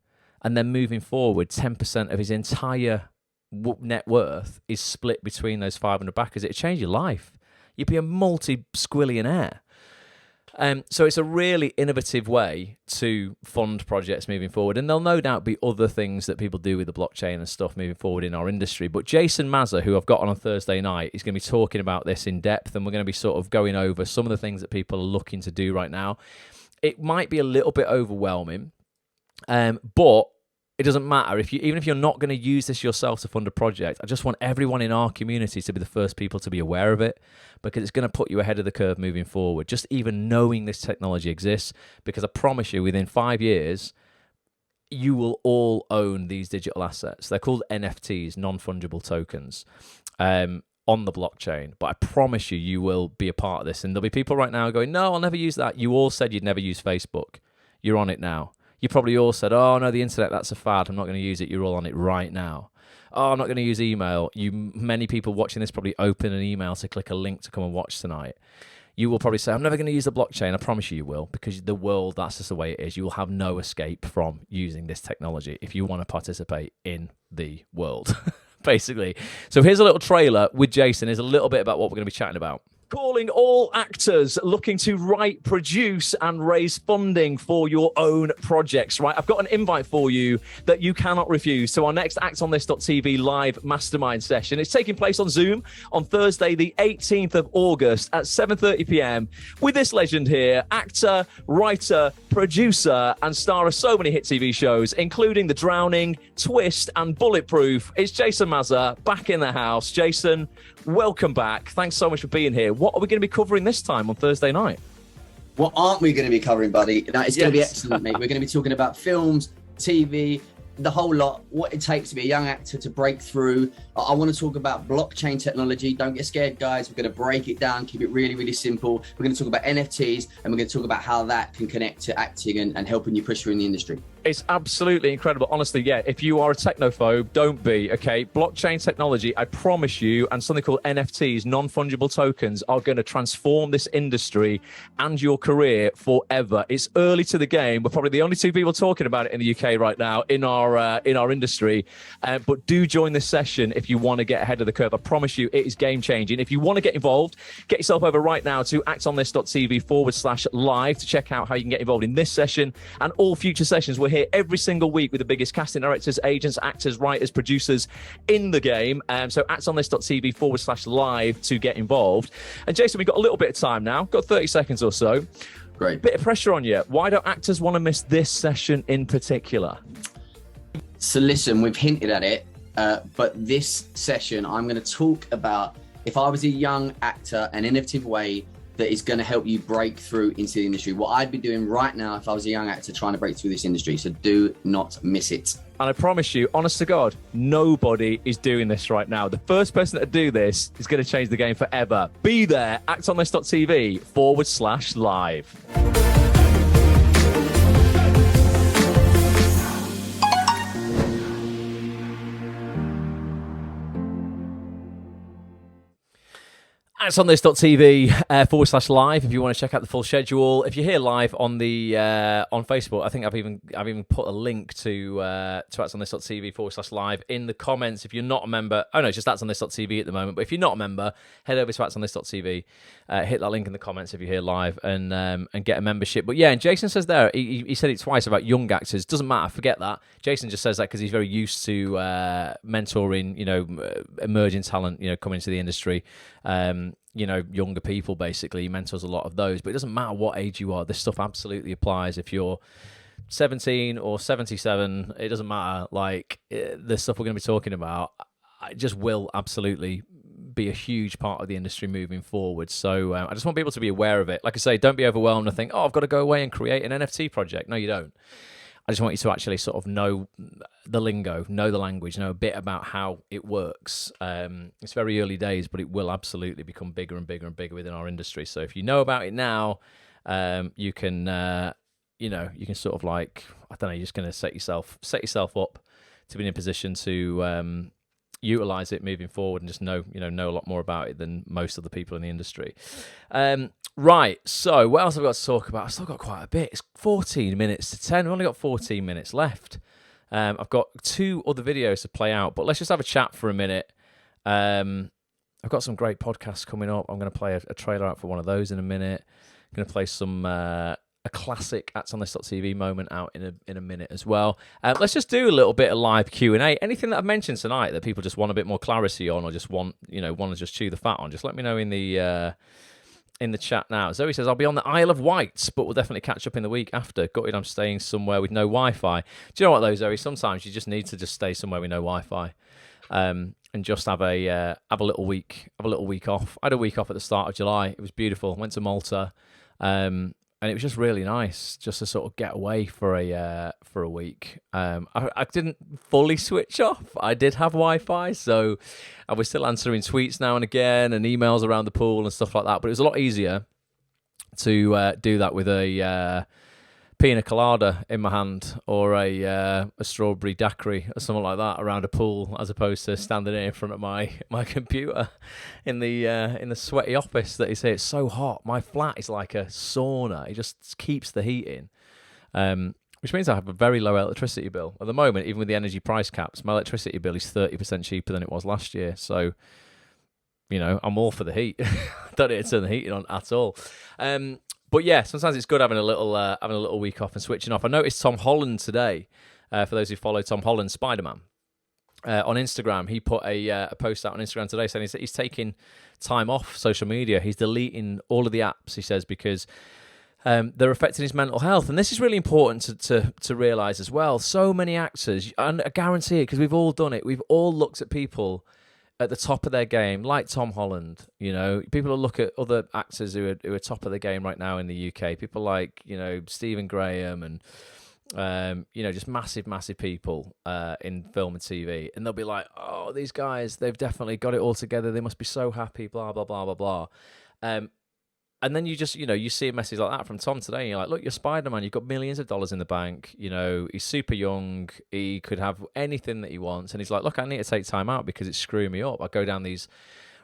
and then moving forward, 10% of his entire net worth is split between those 500 backers. It'd change your life. You'd be a multi-squillionaire. So it's a really innovative way to fund projects moving forward. And there'll no doubt be other things that people do with the blockchain and stuff moving forward in our industry. But Jason Mazur, who I've got on Thursday night, is going to be talking about this in depth. And we're going to be sort of going over some of the things that people are looking to do right now. It might be a little bit overwhelming. But it doesn't matter even if you're not going to use this yourself to fund a project. I just want everyone in our community to be the first people to be aware of it, because it's going to put you ahead of the curve moving forward. Just even knowing this technology exists, because I promise you, within 5 years, you will all own these digital assets. They're called NFTs, non-fungible tokens, on the blockchain. But I promise you, you will be a part of this. And there'll be people right now going, no, I'll never use that. You all said you'd never use Facebook. You're on it now. You probably all said, oh, no, the internet, that's a fad. I'm not going to use it. You're all on it right now. Oh, I'm not going to use email. Many people watching this probably open an email to click a link to come and watch tonight. You will probably say, I'm never going to use the blockchain. I promise you will, because the world, that's just the way it is. You will have no escape from using this technology if you want to participate in the world, basically. So here's a little trailer with Jason. Here's a little bit about what we're going to be chatting about. Calling all actors looking to write, produce, and raise funding for your own projects, right? I've got an invite for you that you cannot refuse to our next actonthis.tv live mastermind session. It's taking place on Zoom on Thursday, the 18th of August at 7:30 p.m. with this legend here, actor, writer, producer, and star of so many hit TV shows, including The Drowning, Twist, and Bulletproof. It's Jason Mazur back in the house. Jason, welcome back. Thanks so much for being here. What are we going to be covering this time on Thursday night? What aren't we going to be covering, buddy? That is going to be excellent, mate. We're going to be talking about films, TV, the whole lot, what it takes to be a young actor to break through. I want to talk about blockchain technology. Don't get scared, guys. We're going to break it down, keep it really, really simple. We're going to talk about NFTs, and we're going to talk about how that can connect to acting and helping you push through in the industry. It's absolutely incredible. Honestly, yeah, if you are a technophobe, don't be, okay? Blockchain technology, I promise you, and something called NFTs, non-fungible tokens, are going to transform this industry and your career forever. It's early to the game. We're probably the only two people talking about it in the UK right now in our industry. But do join this session if you want to get ahead of the curve. I promise you, it is game-changing. If you want to get involved, get yourself over right now to actonthis.tv/live to check out how you can get involved in this session and all future sessions. We're here every single week with the biggest casting directors, agents, actors, writers, producers in the game. So actonthis.tv/live to get involved. And Jason, we've got a little bit of time now. Got 30 seconds or so. Great. Bit of pressure on you. Why don't actors want to miss this session in particular? So listen, we've hinted at it, but this session, I'm going to talk about if I was a young actor, an innovative way that is going to help you break through into the industry. What I'd be doing right now if I was a young actor trying to break through this industry. So do not miss it. And I promise you, honest to God, nobody is doing this right now. The first person that do this is going to change the game forever. Be there, actonthis.tv/live. actonthis.tv/live if you want to check out the full schedule. If you're here live on the on Facebook, I think I've even put a link to actonthis.tv/live in the comments. If you're not a member, oh no, it's just actonthis.tv at the moment. But if you're not a member, head over to actonthis.tv, hit that link in the comments if you're here live and get a membership. But yeah, and Jason says there, he said it twice about young actors. Doesn't matter, forget that. Jason just says that because he's very used to mentoring, emerging talent, coming into the industry. Younger people, basically. He mentors a lot of those. But it doesn't matter what age you are. This stuff absolutely applies. If you're 17 or 77, it doesn't matter. The stuff we're going to be talking about, it just will absolutely be a huge part of the industry moving forward. So I just want people to be aware of it. Like I say, don't be overwhelmed and think, I've got to go away and create an NFT project. No, you don't. I just want you to actually sort of know the lingo, know the language, know a bit about how it works. It's very early days, but it will absolutely become bigger and bigger and bigger within our industry. So if you know about it now, you can, you can sort of like, I don't know, you're just going to set yourself up to be in a position to utilize it moving forward and just know a lot more about it than most of the people in the industry. Right, so what else have I got to talk about? I've still got quite a bit. It's 14 minutes to 10. We've only got 14 minutes left. I've got 2 other videos to play out, but let's just have a chat for a minute. I've got some great podcasts coming up. I'm going to play a trailer out for one of those in a minute. I'm going to play some a classic ActsOnThis.tv moment out in a minute as well. Let's just do a little bit of live Q&A. Anything that I've mentioned tonight that people just want a bit more clarity on, or just want to just chew the fat on, just let me know in the chat now. Zoe says, I'll be on the Isle of Wight, but we'll definitely catch up in the week after. Gutted I'm staying somewhere with no Wi-Fi. Do you know what though, Zoe? Sometimes you just need to just stay somewhere with no Wi-Fi. And just have a little week off. I had a week off at the start of July. It was beautiful. Went to Malta. And it was just really nice just to sort of get away for a week. I didn't fully switch off. I did have Wi-Fi, so I was still answering tweets now and again and emails around the pool and stuff like that. But it was a lot easier to do that with a pina colada in my hand or a strawberry daiquiri or something like that around a pool, as opposed to standing in front of my computer in the sweaty office that is here. It's so hot. My flat is like a sauna. It just keeps the heat in, which means I have a very low electricity bill at the moment. Even with the energy price caps, my electricity bill is 30% cheaper than it was last year. So I'm all for the heat. Don't need to turn the heating on at all. But yeah, sometimes it's good having a little week off and switching off. I noticed Tom Holland today, for those who follow Tom Holland, Spider-Man, on Instagram. He put a post out on Instagram today saying he's taking time off social media. He's deleting all of the apps, he says, because they're affecting his mental health. And this is really important to realise as well. So many actors, and I guarantee it, because we've all done it, we've all looked at people at the top of their game, like Tom Holland. People will look at other actors who are top of the game right now in the UK. People like Stephen Graham and just massive people in film and TV, and they'll be like, oh, these guys, they've definitely got it all together. They must be so happy. Blah blah blah blah blah. And then you just, you see a message like that from Tom today, and you're like, look, you're Spider-Man, you've got millions of dollars in the bank, he's super young, he could have anything that he wants, and he's like, look, I need to take time out because it's screwing me up. I go down these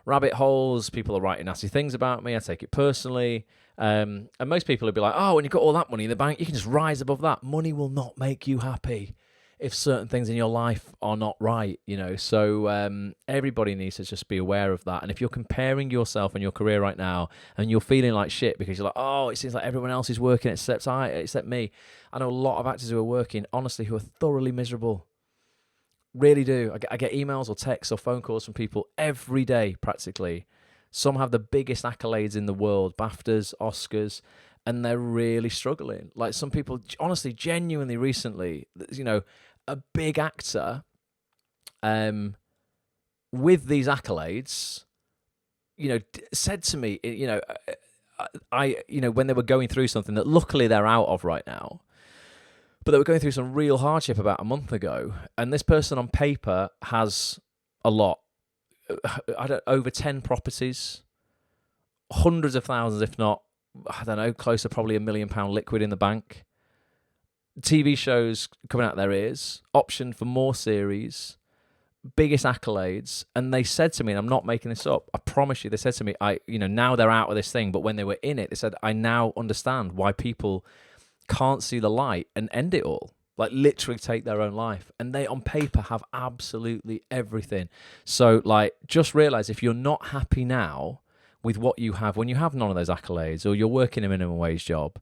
rabbit holes, people are writing nasty things about me, I take it personally, and most people would be like, oh, when you've got all that money in the bank, you can just rise above that. Money will not make you happy if certain things in your life are not right, so everybody needs to just be aware of that. And if you're comparing yourself and your career right now and you're feeling like shit because you're like, oh, it seems like everyone else is working except me. I know a lot of actors who are working, honestly, who are thoroughly miserable. Really do. I get emails or texts or phone calls from people every day, practically. Some have the biggest accolades in the world, BAFTAs, Oscars, and they're really struggling. Like some people, honestly, genuinely recently, a big actor with these accolades, said to me, when they were going through something that luckily they're out of right now, but they were going through some real hardship about a month ago, and this person on paper has a lot, over 10 properties, hundreds of thousands, if not, I don't know, close to probably £1 million liquid in the bank, TV shows coming out their ears, option for more series, biggest accolades. And they said to me, and I'm not making this up, I promise you, they said to me, now they're out of this thing, but when they were in it, they said, I now understand why people can't see the light and end it all, like literally take their own life. And they on paper have absolutely everything. So just realize, if you're not happy now with what you have, when you have none of those accolades, or you're working a minimum wage job,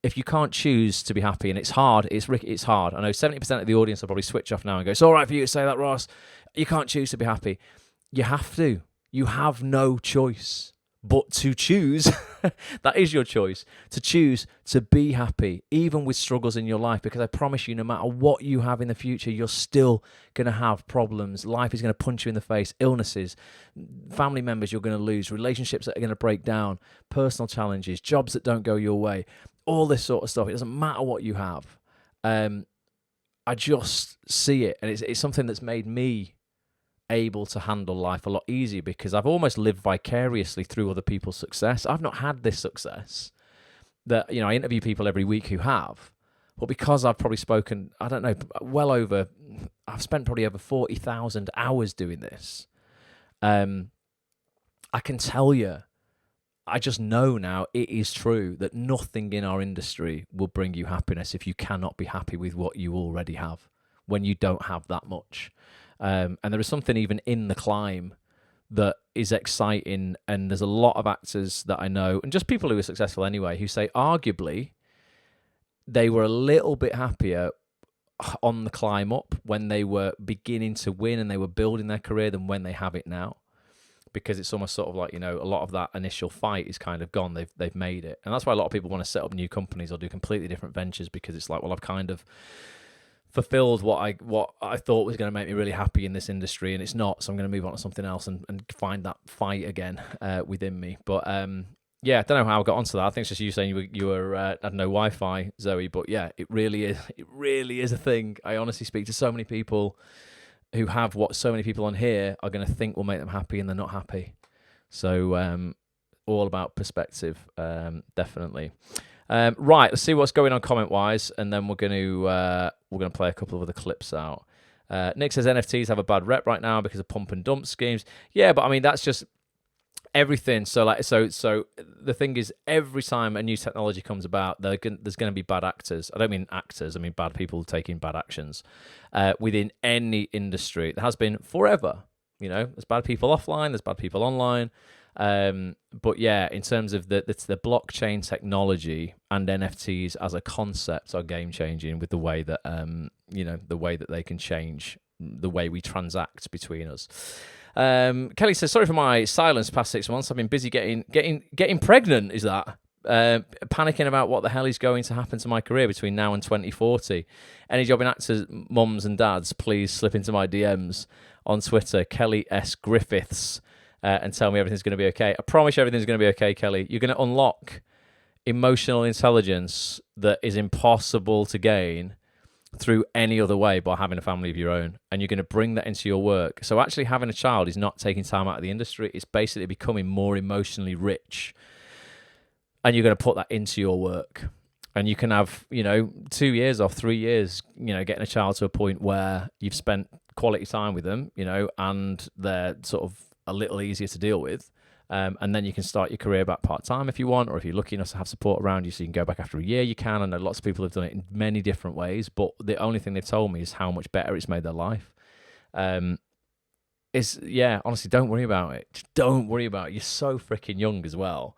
if you can't choose to be happy, and it's hard, it's hard. I know 70% of the audience will probably switch off now and go, it's all right for you to say that, Ross. You can't choose to be happy. You have to. You have no choice but to choose. That is your choice, to choose to be happy, even with struggles in your life, because I promise you, no matter what you have in the future, you're still going to have problems. Life is going to punch you in the face, illnesses, family members you're going to lose, relationships that are going to break down, personal challenges, jobs that don't go your way, all this sort of stuff. It doesn't matter what you have. I just see it, and it's something that's made me able to handle life a lot easier because I've almost lived vicariously through other people's success. I've not had this success that, I interview people every week who have, but because I've probably spoken, I don't know, I've spent probably over 40,000 hours doing this. I can tell you, I just know now it is true that nothing in our industry will bring you happiness if you cannot be happy with what you already have when you don't have that much. And there is something even in the climb that is exciting. And there's a lot of actors that I know, and just people who are successful anyway, who say arguably they were a little bit happier on the climb up when they were beginning to win and they were building their career than when they have it now. Because it's almost sort of like, a lot of that initial fight is kind of gone. They've made it. And that's why a lot of people want to set up new companies or do completely different ventures, because it's like, well, I've kind of fulfilled what I thought was going to make me really happy in this industry, and it's not. So I'm going to move on to something else and find that fight again within me. But yeah, I don't know how I got onto that. I think it's just you saying you were I don't know, Wi-Fi, Zoe. But yeah, it really is a thing. I honestly speak to so many people who have what so many people on here are going to think will make them happy, and they're not happy. So all about perspective, definitely. Right, let's see what's going on comment-wise, and then we're going to play a couple of other clips out. Nick says NFTs have a bad rep right now because of pump and dump schemes. Yeah, but I mean that's just everything. So the thing is, every time a new technology comes about, there's going to be bad actors. I don't mean actors, I mean bad people taking bad actions within any industry. There has been forever. There's bad people offline, there's bad people online. But yeah, in terms of the blockchain technology and NFTs as a concept are game changing with the way that the way that they can change the way we transact between us. Kelly says, sorry for my silence past 6 months. I've been busy getting pregnant. Is that panicking about what the hell is going to happen to my career between now and 2040? Any job in actors, mums and dads, please slip into my DMs on Twitter, Kelly S. Griffiths, and tell me everything's going to be okay. I promise you everything's going to be okay, Kelly. You're going to unlock emotional intelligence that is impossible to gain through any other way by having a family of your own, and you're going to bring that into your work. So actually having a child is not taking time out of the industry. It's basically becoming more emotionally rich, and you're going to put that into your work. And you can have 2 years or 3 years getting a child to a point where you've spent quality time with them, and they're sort of a little easier to deal with. And then you can start your career back part-time if you want, or if you're lucky enough to have support around you so you can go back after a year, you can. I know lots of people have done it in many different ways, but the only thing they've told me is how much better it's made their life. Honestly, don't worry about it. Just don't worry about it. You're so freaking young as well.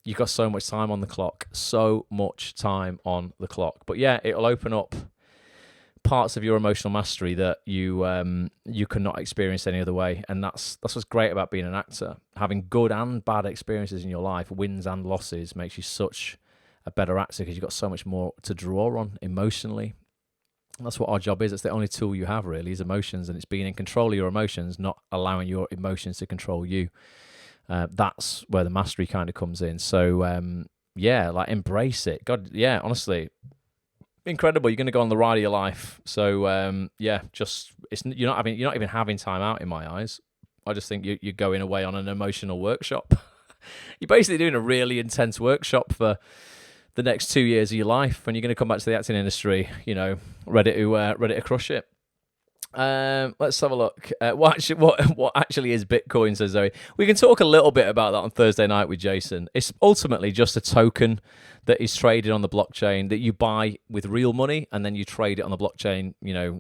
You've got so much time on the clock. But yeah, it'll open up parts of your emotional mastery that you cannot experience any other way, and that's what's great about being an actor. Having good and bad experiences in your life, wins and losses, makes you such a better actor because you've got so much more to draw on emotionally. And that's what our job is. It's the only tool you have, really, is emotions, and it's being in control of your emotions, not allowing your emotions to control you. That's where the mastery kind of comes in. So embrace it. God, yeah, honestly, incredible. You're going to go on the ride of your life. So you're not even having time out in my eyes. I just think you're going away on an emotional workshop. You're basically doing a really intense workshop for the next 2 years of your life, and you're going to come back to the acting industry, ready to crush it. Let's have a look. What actually is Bitcoin, says Zoe. We can talk a little bit about that on Thursday night with Jason. It's ultimately just a token that is traded on the blockchain that you buy with real money, and then you trade it on the blockchain,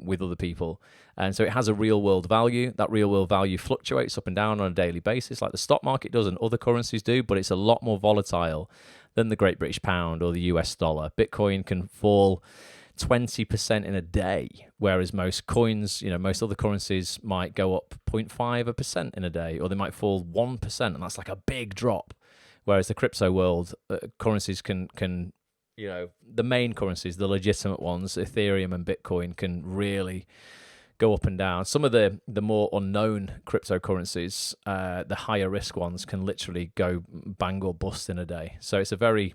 with other people. And so it has a real world value. That real world value fluctuates up and down on a daily basis, like the stock market does and other currencies do, but it's a lot more volatile than the Great British Pound or the US dollar. Bitcoin can fall 20% in a day, whereas most coins, most other currencies might go up 0.5% in a day, or they might fall 1%, and that's like a big drop. Whereas the crypto world, currencies can the main currencies, the legitimate ones, Ethereum and Bitcoin, can really go up and down. Some of the more unknown cryptocurrencies, the higher risk ones, can literally go bang or bust in a day. So it's a very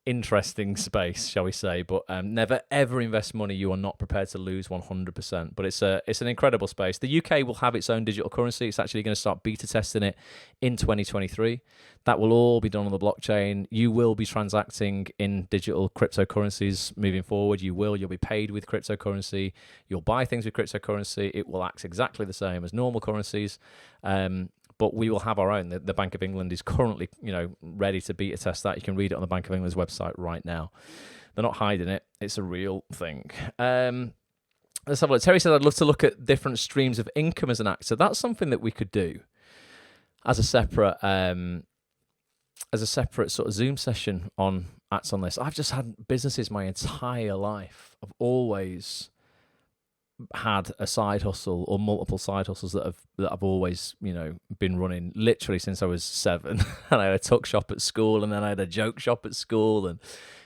interesting space, shall we say, but never ever invest money you are not prepared to lose 100%. But it's an incredible space. The UK will have its own digital currency. It's actually going to start beta testing it in 2023. That will all be done on the blockchain. You will be transacting in digital cryptocurrencies moving forward. You'll be paid with cryptocurrency. You'll buy things with cryptocurrency. It will act exactly the same as normal currencies. But we will have our own. The Bank of England is currently, ready to beta test that. You can read it on the Bank of England's website right now. They're not hiding it. It's a real thing. Let's have a look. Terry said, I'd love to look at different streams of income as an actor. That's something that we could do as a separate sort of Zoom session on Acts on This. I've just had businesses my entire life. I've always had a side hustle or multiple side hustles that I've always been running literally since I was 7. And I had a tuck shop at school, and then I had a joke shop at school, and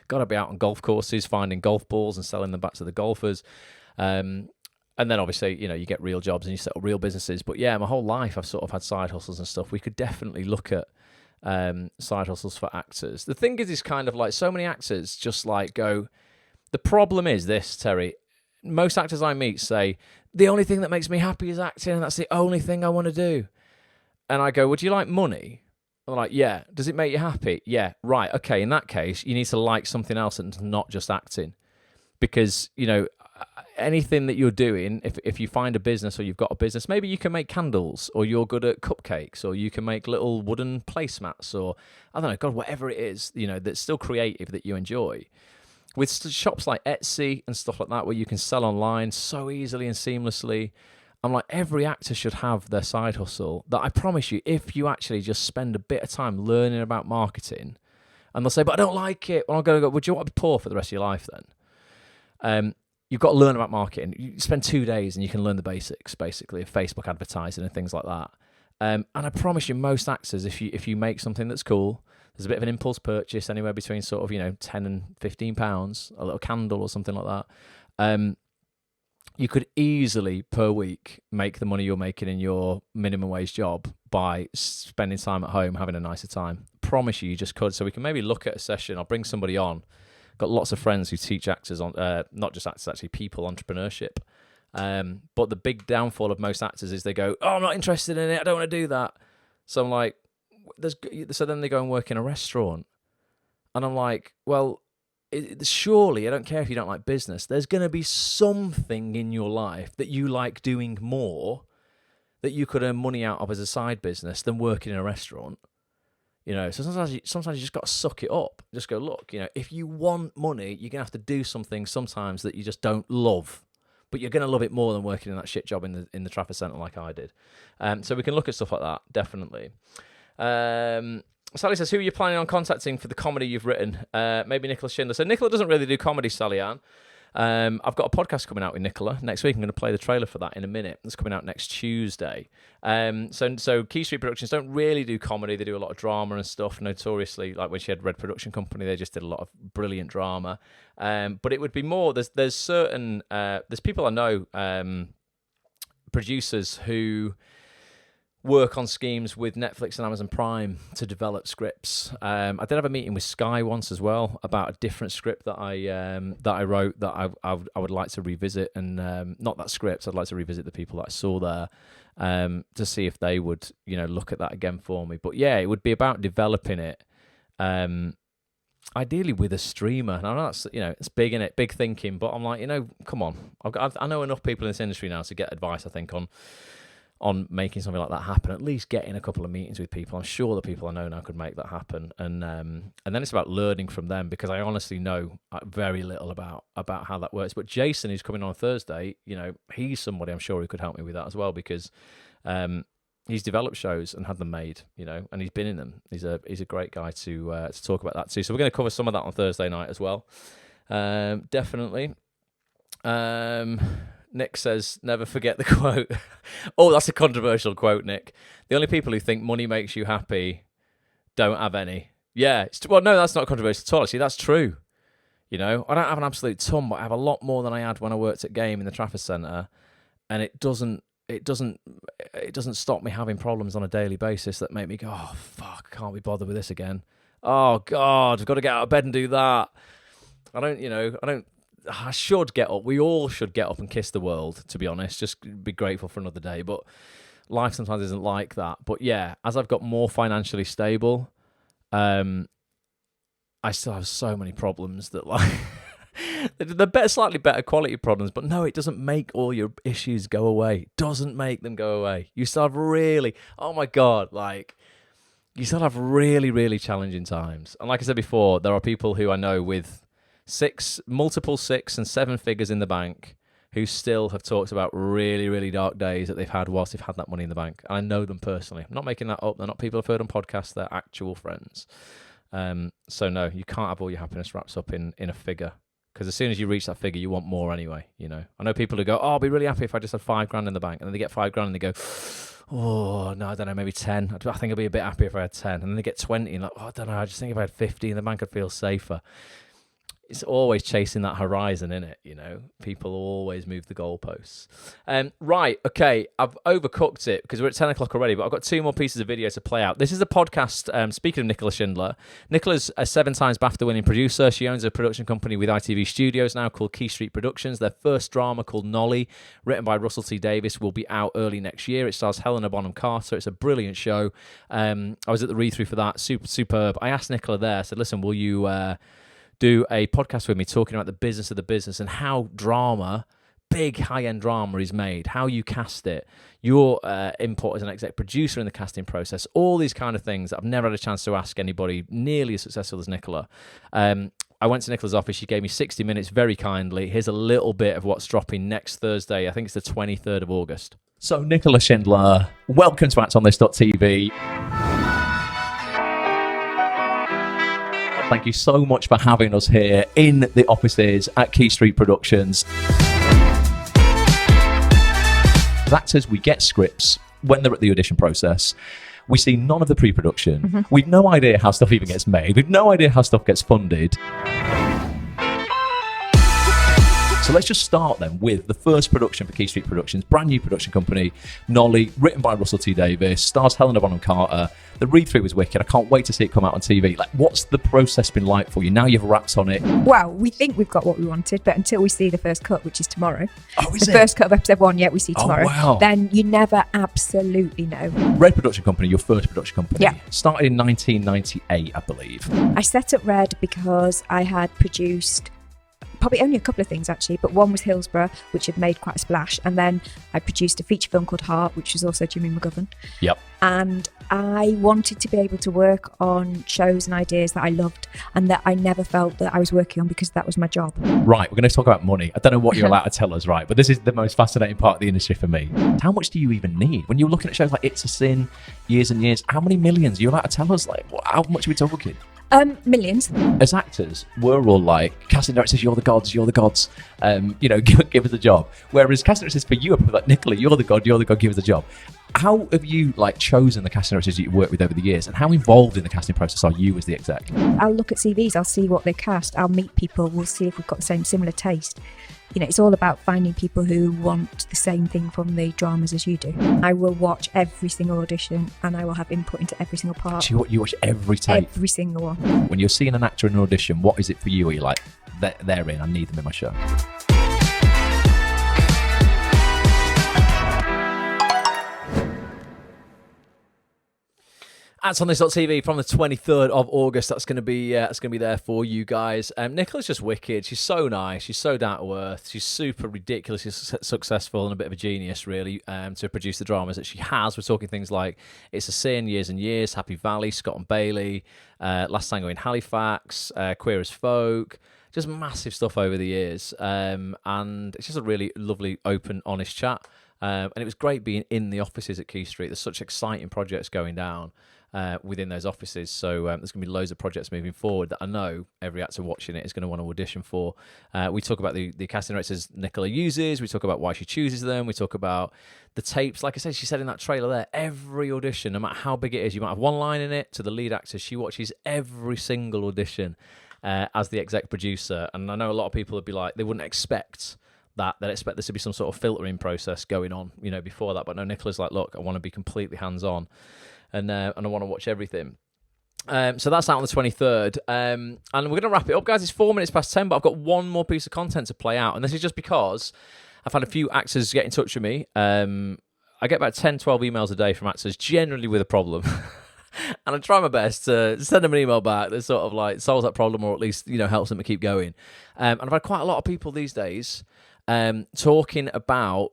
got to be out on golf courses finding golf balls and selling them back to the golfers, and then obviously you get real jobs and you set up real businesses. But yeah, my whole life I've sort of had side hustles and stuff. We could definitely look at side hustles for actors. The thing is kind of like so many actors just like go, the problem is this, Terry. Most actors I meet say, the only thing that makes me happy is acting, and that's the only thing I want to do. And I go, would you like money? And they're like, yeah. Does it make you happy? Yeah. Right. Okay. In that case, you need to like something else and not just acting. Because, anything that you're doing, if you find a business or you've got a business, maybe you can make candles, or you're good at cupcakes, or you can make little wooden placemats, or I don't know, God, whatever it is, that's still creative that you enjoy. With shops like Etsy and stuff like that, where you can sell online so easily and seamlessly, I'm like, every actor should have their side hustle that I promise you, if you actually just spend a bit of time learning about marketing, and they'll say, but I don't like it. Well, I'm going to go, would you want to be poor for the rest of your life then? You've got to learn about marketing. You spend 2 days and you can learn the basics, basically, of Facebook advertising and things like that. And I promise you, most actors, if you make something that's cool, there's a bit of an impulse purchase anywhere between sort of, 10 and 15 pounds, a little candle or something like that. You could easily per week make the money you're making in your minimum wage job by spending time at home, having a nicer time. Promise you just could. So we can maybe look at a session. I'll bring somebody on. Got lots of friends who teach actors on, not just actors, actually, people entrepreneurship. But the big downfall of most actors is they go, oh, I'm not interested in it. I don't want to do that. So I'm like, so then they go and work in a restaurant. And I'm like, well, surely, I don't care if you don't like business, there's going to be something in your life that you like doing more that you could earn money out of as a side business than working in a restaurant. So sometimes you just got to suck it up. Just go, look, if you want money, you're going to have to do something sometimes that you just don't love. But you're going to love it more than working in that shit job in the Trafford Centre like I did. So we can look at stuff like that, definitely. Sally says, who are you planning on contacting for the comedy you've written? Maybe Nicola Schindler. So Nicola doesn't really do comedy, Sally Ann. I've got a podcast coming out with Nicola next week. I'm going to play the trailer for that in a minute. It's coming out next Tuesday. So Key Street Productions don't really do comedy. They do a lot of drama and stuff. Notoriously, like when she had Red Production Company, they just did a lot of brilliant drama. But it would be more. There's certain there's people I know, producers who work on schemes with Netflix and Amazon Prime to develop scripts. I did have a meeting with Sky once as well about a different script that I wrote that I would like to revisit, and not that script. I'd like to revisit the people that I saw there to see if they would look at that again for me. But yeah, it would be about developing it. Ideally with a streamer. And I know that's it's big, innit? Big thinking, but I'm like, come on. I know enough people in this industry now to get advice, I think, on making something like that happen. At least getting a couple of meetings with people. I'm sure the people I know now could make that happen. And then it's about learning from them, because I honestly know very little about how that works. But Jason, who's coming on Thursday, he's somebody I'm sure who could help me with that as well, because he's developed shows and had them made, and he's been in them. He's a great guy to talk about that too. So we're going to cover some of that on Thursday night as well. Definitely. Nick says, never forget the quote. Oh, that's a controversial quote, Nick. The only people who think money makes you happy don't have any. Yeah. Well, no, that's not controversial at all. Actually, that's true. I don't have an absolute ton, but I have a lot more than I had when I worked at Game in the Trafford Centre, and it doesn't stop me having problems on a daily basis that make me go, oh, fuck, I can't be bothered with this again. oh God, I've got to get out of bed and do that. I should get up. We all should get up and kiss the world, to be honest. Just be grateful for another day. But life sometimes isn't like that. But yeah, as I've got more financially stable, I still have so many problems that like they're slightly better quality problems. But no, it doesn't make all your issues go away. It doesn't make them go away. You still have oh my God, like you still have really, really challenging times. And like I said before, there are people who I know with multiple 6 and 7 figures in the bank who still have talked about really, really dark days that they've had whilst they've had that money in the bank. And I know them personally. I'm not making that up. They're not people I've heard on podcasts. They're actual friends. So no, you can't have all your happiness wrapped up in a figure, because as soon as you reach that figure, you want more anyway. I know people who go, oh, I'll be really happy if I just had $5,000 in the bank, and then they get $5,000 and they go, oh no, I don't know, maybe 10. I think I'd be a bit happier if I had 10. And then they get 20 and like, oh, I don't know, I just think if I had 50 in the bank, I'd feel safer. It's always chasing that horizon, isn't it? People always move the goalposts. Right, okay, I've overcooked it because we're at 10 o'clock already, but I've got 2 more pieces of video to play out. This is a podcast, speaking of Nicola Schindler. Nicola's a 7 times BAFTA-winning producer. She owns a production company with ITV Studios now called Key Street Productions. Their first drama called Nolly, written by Russell T Davies, will be out early next year. It stars Helena Bonham Carter. It's a brilliant show. I was at the read-through for that. Superb. I asked Nicola there, I said, listen, will you do a podcast with me talking about the business of the business and how drama, big high-end drama, is made, how you cast it, your input as an exec producer in the casting process, all these kind of things that I've never had a chance to ask anybody nearly as successful as Nicola. I went to Nicola's office. She gave me 60 minutes very kindly. Here's a little bit of what's dropping next Thursday. I think it's the 23rd of August. So Nicola Schindler, welcome to actonthis.tv. Thank you so much for having us here in the offices at Key Street Productions. As actors, we get scripts when they're at the audition process. We see none of the pre-production. Mm-hmm. We've no idea how stuff even gets made. We've no idea how stuff gets funded. So let's just start then with the first production for Key Street Productions, brand new production company, Nolly, written by Russell T Davies, stars Helena Bonham Carter. The read-through was wicked. I can't wait to see it come out on TV. Like, what's the process been like for you? Now you've wrapped on it. Well, we think we've got what we wanted, but until we see the first cut, which is tomorrow, the first cut of episode 1, we see tomorrow, wow. Then you never absolutely know. Red Production Company, your first production company. Yeah. Started in 1998, I believe. I set up Red because I had produced probably only a couple of things actually, but one was Hillsborough, which had made quite a splash, and then I produced a feature film called Heart, which was also Jimmy McGovern. Yep. And I wanted to be able to work on shows and ideas that I loved and that I never felt that I was working on because that was my job. Right, we're going to talk about money. I don't know what you're allowed to tell us, right? But this is the most fascinating part of the industry for me. How much do you even need? When you're looking at shows like It's a Sin, Years and Years, how many millions are you allowed to tell us? Like, how much are we talking? Millions. As actors, we're all like, casting directors, you're the gods, give us a job. Whereas casting directors for you are like, Nicola, you're the god, give us a job. How have you chosen the casting directors that you've worked with over the years, and how involved in the casting process are you as the exec? I'll look at CVs, I'll see what they cast, I'll meet people, we'll see if we've got the same similar taste. It's all about finding people who want the same thing from the dramas as you do. I will watch every single audition and I will have input into every single part. So you watch every tape? Every single one. When you're seeing an actor in an audition, what is it for you? Are you like, they're in, I need them in my show? actonthis.tv from the 23rd of August. That's going to be there for you guys. Nicola's just wicked. She's so nice. She's so down to earth. She's super ridiculously successful and a bit of a genius, really, to produce the dramas that she has. We're talking things like It's a Sin, Years and Years, Happy Valley, Scott and Bailey, Last Tango in Halifax, Queer as Folk. Just massive stuff over the years. And it's just a really lovely, open, honest chat. And it was great being in the offices at Key Street. There's such exciting projects going down within those offices. So there's going to be loads of projects moving forward that I know every actor watching it is going to want to audition for. We talk about the casting directors Nicola uses. We talk about why she chooses them. We talk about the tapes. Like I said, she said in that trailer there, every audition, no matter how big it is, you might have one line in it to the lead actor. She watches every single audition as the exec producer. And I know a lot of people would be like, they wouldn't expect that. They'd expect there to be some sort of filtering process going on, before that. But no, Nicola's like, look, I want to be completely hands-on. And I want to watch everything. So that's out on the 23rd. And we're going to wrap it up, guys. It's 4 minutes past 10, but I've got one more piece of content to play out. And this is just because I've had a few actors get in touch with me. I get about 10, 12 emails a day from actors, generally with a problem. And I try my best to send them an email back that sort of like solves that problem, or at least, helps them to keep going. And I've had quite a lot of people these days talking about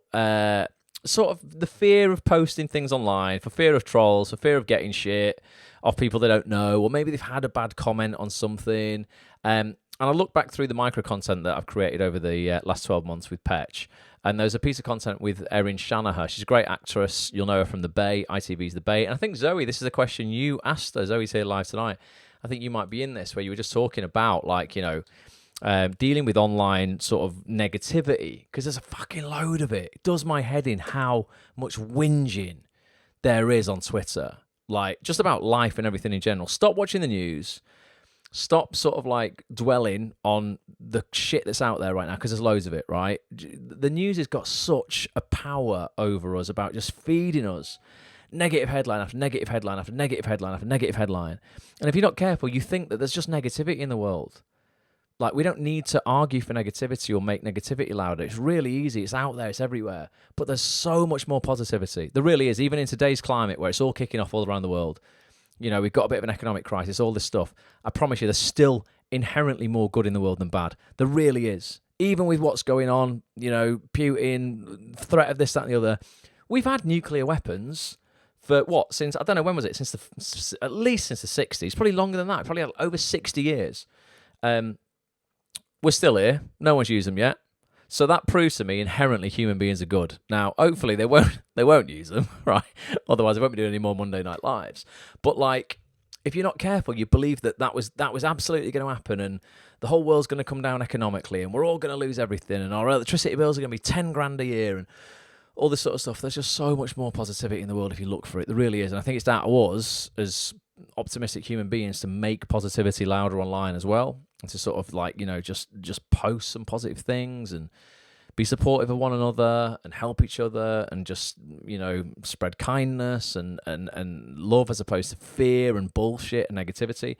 sort of the fear of posting things online, for fear of trolls, for fear of getting shit off people they don't know, or maybe they've had a bad comment on something. And I look back through the micro content that I've created over the last 12 months with Petch, and there's a piece of content with Erin Shanahan. She's a great actress. You'll know her from The Bay, ITV's The Bay. And I think, Zoe, this is a question you asked her. Zoe's here live tonight. I think you might be in this, where you were just talking about, like, dealing with online sort of negativity, because there's a fucking load of it. It does my head in how much whinging there is on Twitter, like just about life and everything in general. Stop watching the news. Stop sort of like dwelling on the shit that's out there right now, because there's loads of it, right? The news has got such a power over us about just feeding us negative headline after negative headline after negative headline after negative headline. And if you're not careful, you think that there's just negativity in the world. Like, we don't need to argue for negativity or make negativity louder. It's really easy. It's out there. It's everywhere. But there's so much more positivity. There really is. Even in today's climate, where it's all kicking off all around the world. We've got a bit of an economic crisis, all this stuff. I promise you, there's still inherently more good in the world than bad. There really is. Even with what's going on, Putin, threat of this, that, and the other. We've had nuclear weapons for what? Since, I don't know, when was it? At least since the 60s. Probably longer than that. Probably over 60 years. We're still here. No one's used them yet. So that proves to me inherently human beings are good. Now, hopefully they won't use them, right? Otherwise, they won't be doing any more Monday Night Lives. But like, if you're not careful, you believe that was absolutely going to happen, and the whole world's going to come down economically, and we're all going to lose everything, and our electricity bills are going to be 10 grand a year, and all this sort of stuff. There's just so much more positivity in the world if you look for it. There really is. And I think it's down to us as optimistic human beings to make positivity louder online as well, and to sort of like, just post some positive things and be supportive of one another and help each other, and just, spread kindness and love, as opposed to fear and bullshit and negativity.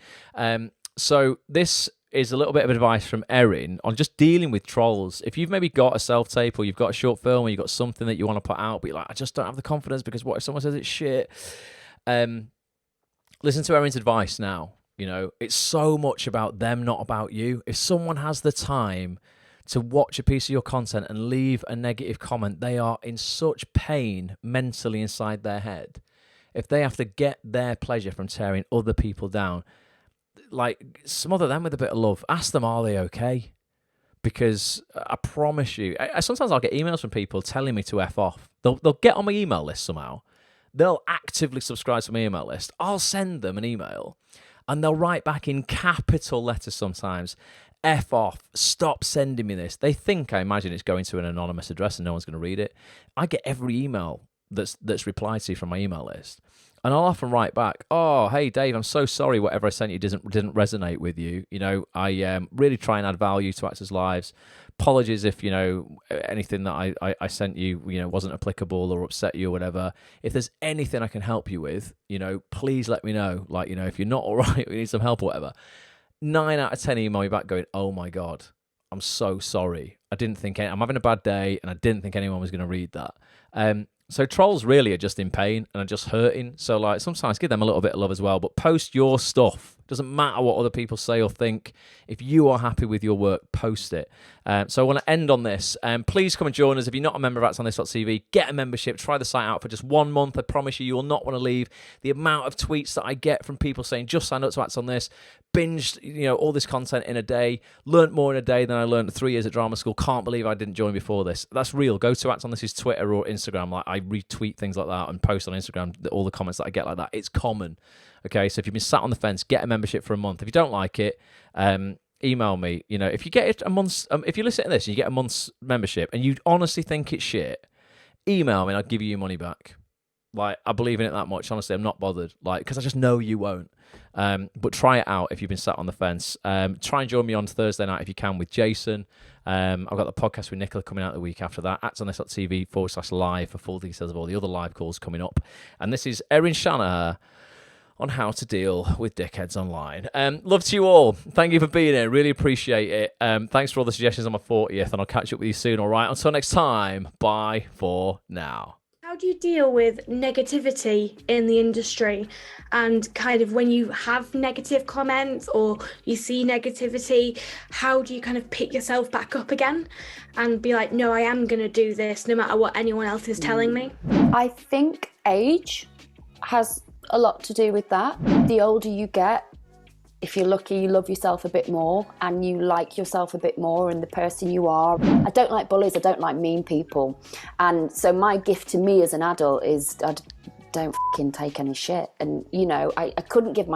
So this is a little bit of advice from Erin on just dealing with trolls. If you've maybe got a self-tape, or you've got a short film, or you've got something that you want to put out, but you're like, I just don't have the confidence because what if someone says it's shit? Listen to Erin's advice now. It's so much about them, not about you. If someone has the time to watch a piece of your content and leave a negative comment, they are in such pain mentally inside their head. If they have to get their pleasure from tearing other people down, like, smother them with a bit of love. Ask them, are they okay? Because I promise you, sometimes I'll get emails from people telling me to F off. They'll get on my email list somehow. They'll actively subscribe to my email list. I'll send them an email, and they'll write back in capital letters sometimes, F off, stop sending me this. They think, I imagine, it's going to an anonymous address and no one's going to read it. I get every email that's replied to from my email list. And I'll often write back, oh, hey, Dave, I'm so sorry whatever I sent you didn't resonate with you. I really try and add value to actors' lives. Apologies if, anything that I sent you, wasn't applicable or upset you or whatever. If there's anything I can help you with, please let me know. Like, if you're not all right, we need some help or whatever. 9 out of 10 email me back going, oh my God, I'm so sorry. I'm having a bad day, and I didn't think anyone was going to read that. So trolls really are just in pain and are just hurting. So like, sometimes give them a little bit of love as well, but post your stuff. Doesn't matter what other people say or think. If you are happy with your work, post it. So I want to end on this. Please come and join us. If you're not a member of ActsOnThis.tv, get a membership. Try the site out for just 1 month. I promise you will not want to leave. The amount of tweets that I get from people saying, just sign up to Acts on This, binged, all this content in a day, learnt more in a day than I learned 3 years at drama school. Can't believe I didn't join before this. That's real. Go to Acts on This' Twitter or Instagram. Like, I retweet things like that and post on Instagram all the comments that I get like that. It's common. Okay, so if you've been sat on the fence, get a membership for a month. If you don't like it, email me. If you get it a month, if you listen to this and you get a month's membership and you honestly think it's shit, email me and I'll give you your money back. Like, I believe in it that much. Honestly, I'm not bothered. Like, because I just know you won't. But try it out if you've been sat on the fence. Try and join me on Thursday night if you can with Jason. I've got the podcast with Nicola coming out the week after that. ActsOnThis.tv/live for full details of all the other live calls coming up. And this is Erin Shanahan on how to deal with dickheads online. Love to you all. Thank you for being here. Really appreciate it. Thanks for all the suggestions on my 40th, and I'll catch up with you soon, all right? Until next time, bye for now. How do you deal with negativity in the industry, and kind of when you have negative comments or you see negativity, how do you kind of pick yourself back up again and be like, no, I am going to do this no matter what anyone else is telling me? I think age has a lot to do with that. The older you get, if you're lucky, you love yourself a bit more and you like yourself a bit more and the person you are. I don't like bullies, I don't like mean people. And so my gift to me as an adult is I don't fucking take any shit. And, you know, I couldn't give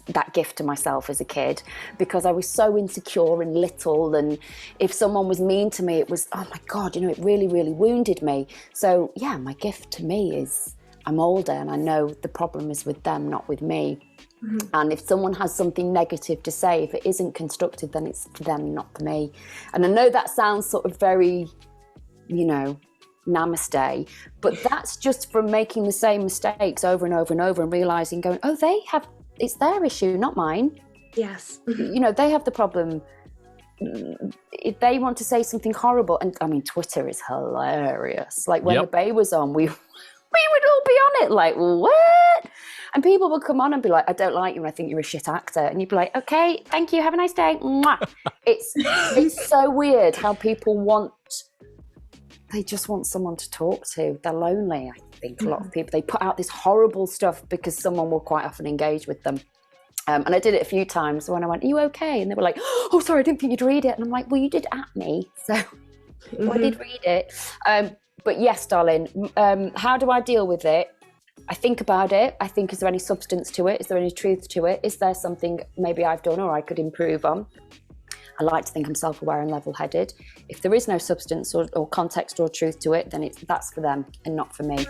that gift to myself as a kid because I was so insecure and little, and if someone was mean to me, it was, oh my God, you know, it really, really wounded me. So yeah, my gift to me is I'm older and I know the problem is with them, not with me. Mm-hmm. And if someone has something negative to say, if it isn't constructive, then it's for them, not for me. And I know that sounds sort of very, you know, namaste, but that's just from making the same mistakes over and over and over and realising, going, oh, it's their issue, not mine. Yes. You know, they have the problem. If they want to say something horrible, and I mean, Twitter is hilarious. Like when the Bay was on, we would all be on it like, what? And people would come on and be like, I don't like you and I think you're a shit actor. And you'd be like, okay, thank you, have a nice day. Mwah. It's so weird how people they just want someone to talk to. They're lonely, I think, a lot of people. They put out this horrible stuff because someone will quite often engage with them. And I did it a few times when I went, are you okay? And they were like, oh, sorry, I didn't think you'd read it. And I'm like, well, you did at me, so I did read it. But yes, darling, how do I deal with it? I think about it. I think, is there any substance to it? Is there any truth to it? Is there something maybe I've done or I could improve on? I like to think I'm self-aware and level-headed. If there is no substance or context or truth to it, then that's for them and not for me.